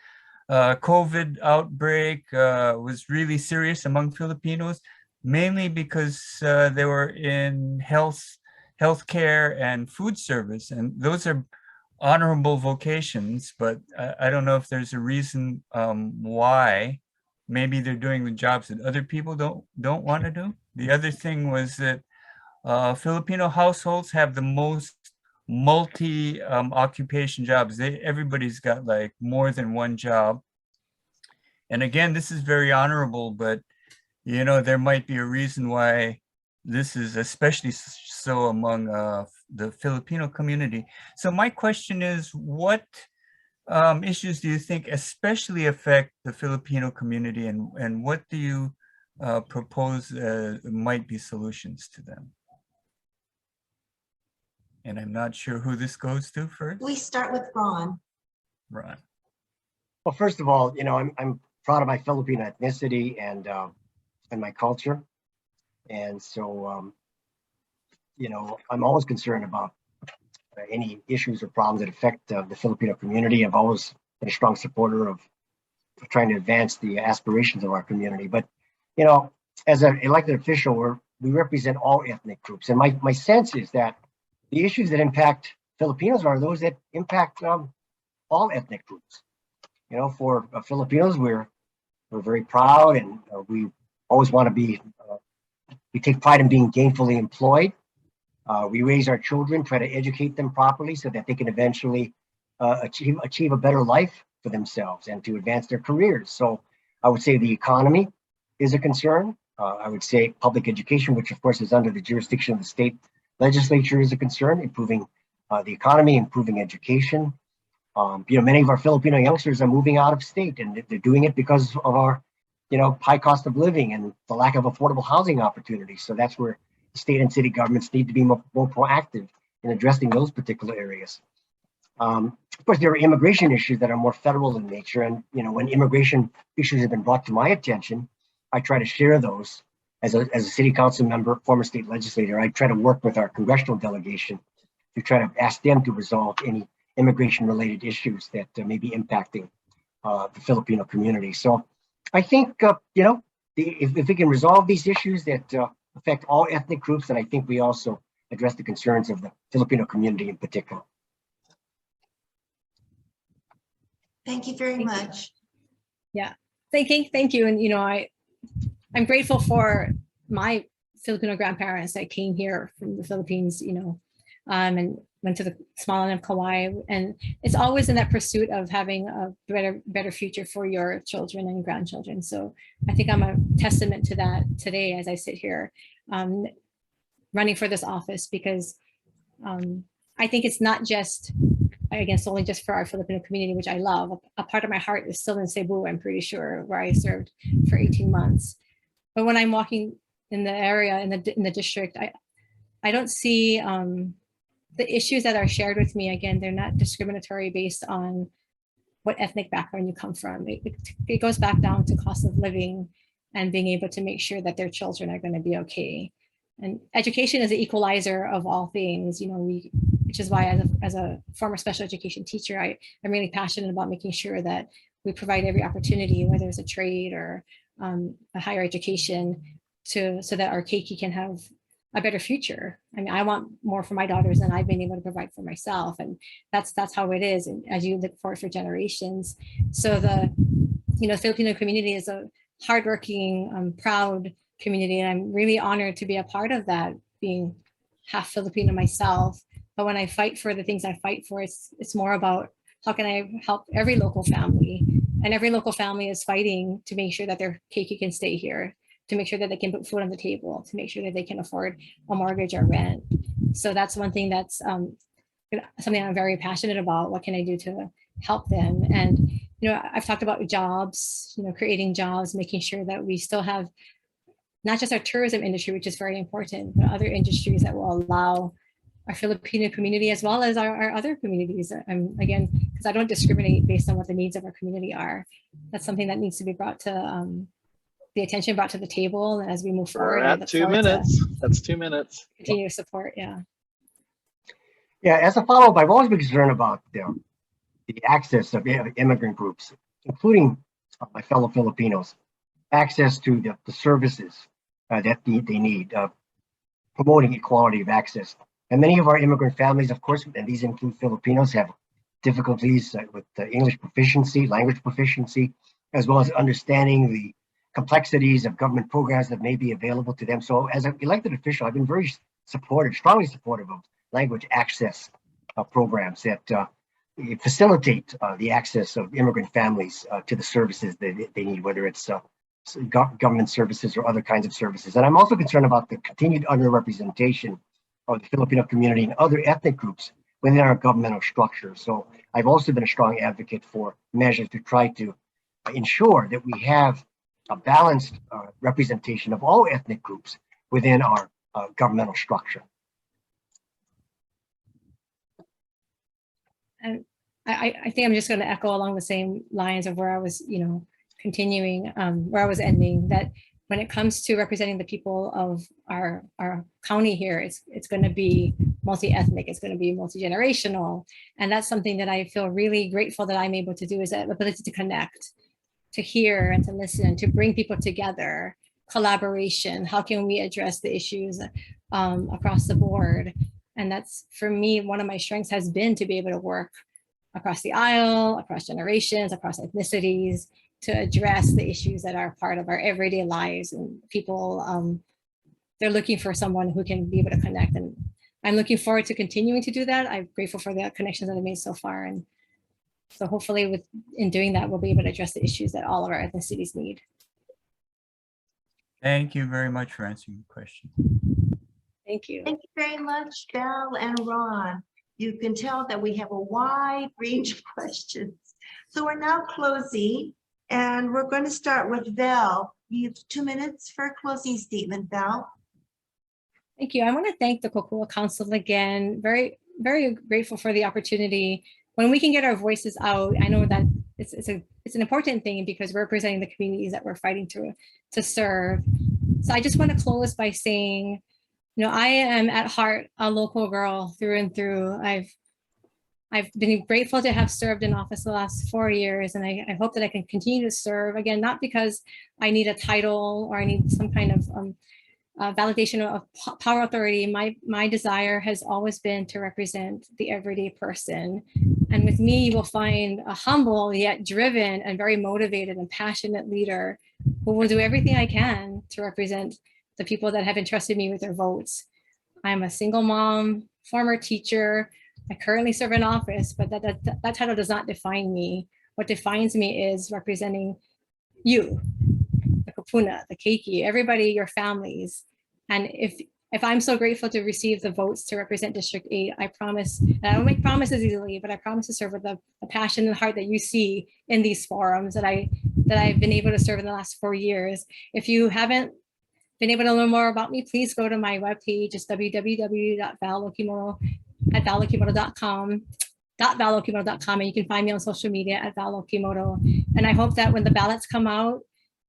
[SPEAKER 7] COVID outbreak was really serious among Filipinos, mainly because they were in healthcare and food service, and those are honorable vocations, but I don't know if there's a reason why. Maybe they're doing the jobs that other people don't want to do. The other thing was that Filipino households have the most multi-occupation jobs. Everybody's got like more than one job. And again, this is very honorable, but there might be a reason why this is especially so among the Filipino community. So my question is, what issues do you think especially affect the Filipino community, and what do you propose might be solutions to them? And I'm not sure who this goes to first.
[SPEAKER 1] We start with Ron.
[SPEAKER 7] Ron.
[SPEAKER 2] Well, first of all, I'm proud of my Filipino ethnicity and my culture. And so, I'm always concerned about any issues or problems that affect the Filipino community. I've always been a strong supporter of trying to advance the aspirations of our community. But, as an elected official, we represent all ethnic groups. And my sense is that the issues that impact Filipinos are those that impact all ethnic groups. You know, for Filipinos, we're very proud, and we always want to be, we take pride in being gainfully employed. We raise our children, try to educate them properly so that they can eventually achieve a better life for themselves and to advance their careers. So I would say the economy is a concern. I would say public education, which of course is under the jurisdiction of the state legislature, is a concern. Improving the economy, improving education. You know, many of our Filipino youngsters are moving out of state, and they're doing it because of our, you know, high cost of living and the lack of affordable housing opportunities. So that's where the state and city governments need to be more proactive in addressing those particular areas. Of course, there are immigration issues that are more federal in nature, and you know, when immigration issues have been brought to my attention, I try to share those as a city council member, former state legislator. I try to work with our congressional delegation to try to ask them to resolve any immigration-related issues that may be impacting the Filipino community. So I think, you know, if we can resolve these issues that affect all ethnic groups, then I think we also address the concerns of the Filipino community in particular.
[SPEAKER 1] Thank you very much.
[SPEAKER 3] Yeah, thank you. And, you know, I'm grateful for my Filipino grandparents that came here from the Philippines, you know, and went to the small island of Kauai. And it's always in that pursuit of having a better future for your children and grandchildren. So I think I'm a testament to that today as I sit here running for this office, because I think it's not just, again, solely just for our Filipino community, which I love. A part of my heart is still in Cebu, I'm pretty sure, where I served for 18 months. But when I'm walking in the area, in the district, I don't see the issues that are shared with me. Again, they're not discriminatory based on what ethnic background you come from. It goes back down to cost of living and being able to make sure that their children are going to be okay. And education is the equalizer of all things, you know, which is why as a former special education teacher, I'm really passionate about making sure that we provide every opportunity, whether it's a trade or a higher education, so that our keiki can have a better future. I mean, I want more for my daughters than I've been able to provide for myself. And that's how it is. And as you look forward for generations. So the, you know, Filipino community is a hardworking, proud community. And I'm really honored to be a part of that, being half Filipino myself. But when I fight for the things I fight for, it's more about how can I help every local family. And every local family is fighting to make sure that their keiki can stay here, to make sure that they can put food on the table, to make sure that they can afford a mortgage or rent. So that's one thing that's something I'm very passionate about. What can I do to help them? And, you know, I've talked about jobs, you know, creating jobs, making sure that we still have not just our tourism industry, which is very important, but other industries that will allow our Filipino community as well as our other communities. Again, because I don't discriminate based on what the needs of our community are. That's something that needs to be brought to the attention, brought to the table as we move forward.
[SPEAKER 9] We're at 2 minutes. That's 2 minutes.
[SPEAKER 3] Continue to support, yeah.
[SPEAKER 2] Yeah, as a follow-up, I've always been concerned about the access of immigrant groups, including my fellow Filipinos, access to the services that they need, promoting equality of access. And many of our immigrant families, of course, and these include Filipinos, have difficulties with English proficiency, language proficiency, as well as understanding the complexities of government programs that may be available to them. So as an elected official, I've been very strongly supportive of language access programs that facilitate the access of immigrant families to the services that they need, whether it's government services or other kinds of services. And I'm also concerned about the continued underrepresentation of the Filipino community and other ethnic groups within our governmental structure. So I've also been a strong advocate for measures to try to ensure that we have a balanced representation of all ethnic groups within our governmental structure.
[SPEAKER 3] And I think I'm just going to echo along the same lines of where I was, you know, continuing, where I was ending, that when it comes to representing the people of our county here, it's going to be multi-ethnic, it's going to be multi-generational. And that's something that I feel really grateful that I'm able to do, is that ability to connect, to hear and to listen, to bring people together collaboration? How can we address the issues across the board? And that's, for me, one of my strengths has been to be able to work across the aisle, across generations, across ethnicities, to address the issues that are part of our everyday lives. And people, they're looking for someone who can be able to connect. And I'm looking forward to continuing to do that. I'm grateful for the connections that I've made so far. And so hopefully in doing that, we'll be able to address the issues that all of our ethnicities need.
[SPEAKER 7] Thank you very much for answering the question.
[SPEAKER 3] Thank you.
[SPEAKER 1] Thank you very much, Val and Ron. You can tell that we have a wide range of questions. So we're now closing, and we're going to start with Val. You have 2 minutes for a closing statement, Val.
[SPEAKER 3] Thank you. I want to thank the Kokua Council again. Very, very grateful for the opportunity. When we can get our voices out, I know that it's an important thing because we're representing the communities that we're fighting to serve. So I just want to close by saying, I am at heart a local girl through and through. I've been grateful to have served in office the last 4 years, and I hope that I can continue to serve, again, not because I need a title or I need some kind of validation of power authority. My desire has always been to represent the everyday person. And with me, you will find a humble yet driven and very motivated and passionate leader who will do everything I can to represent the people that have entrusted me with their votes. I'm a single mom, former teacher. I currently serve in office, but that title does not define me. What defines me is representing you, the Kupuna, the Keiki, everybody, your families. And if I'm so grateful to receive the votes to represent District 8, I promise, and I don't make promises easily, but I promise to serve with the passion and heart that you see in these forums that I've been able to serve in the last 4 years. If you haven't been able to learn more about me, please go to my webpage. It's www.valokimoto.com, and you can find me on social media at Val Okimoto. And I hope that when the ballots come out,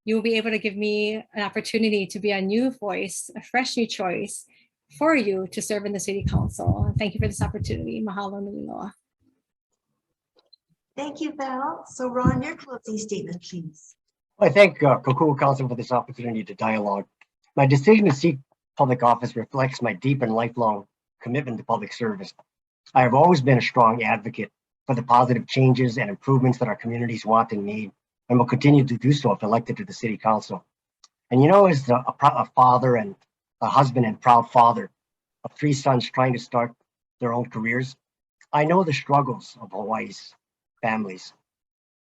[SPEAKER 3] you'll be able to give me an opportunity to be a new voice, a fresh new choice for you to serve in the City Council. And thank you for this opportunity. Mahalo nui loa.
[SPEAKER 1] Thank you, Val. So Ron, your closing statement, please.
[SPEAKER 2] I thank Kokua Council for this opportunity to dialogue. My decision to seek public office reflects my deep and lifelong commitment to public service. I have always been a strong advocate for the positive changes and improvements that our communities want and need, and will continue to do so if elected to the City Council. And as a father and a husband and proud father of 3 sons trying to start their own careers, I know the struggles of Hawaii's families.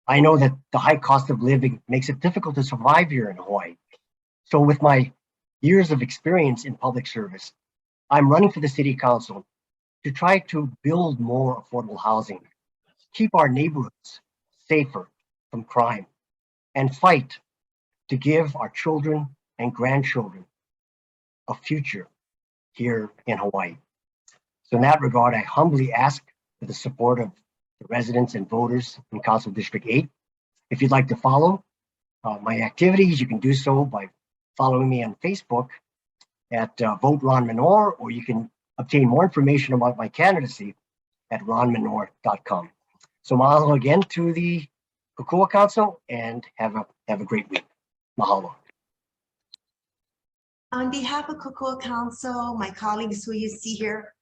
[SPEAKER 2] I know that the high cost of living makes it difficult to survive here in Hawaii. So with my years of experience in public service, I'm running for the City Council to try to build more affordable housing, keep our neighborhoods safer from crime, and fight to give our children and grandchildren a future here in Hawaii. So in that regard, I humbly ask for the support of the residents and voters in Council District 8. If you'd like to follow my activities, you can do so by following me on Facebook at Vote Ron Menor, or you can obtain more information about my candidacy at ronmenor.com. So mahalo again to the Kokua Council, and have a great week. Mahalo.
[SPEAKER 1] On behalf of Kokua Council, my colleagues who you see here,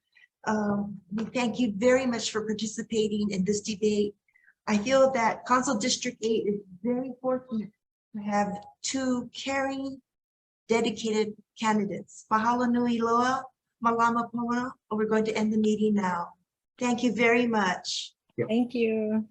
[SPEAKER 1] we thank you very much for participating in this debate. I feel that Council District 8 is very fortunate to have 2 caring, dedicated candidates. Mahalo nui loa, malama pono. We're going to end the meeting now. Thank you very much.
[SPEAKER 3] Thank you.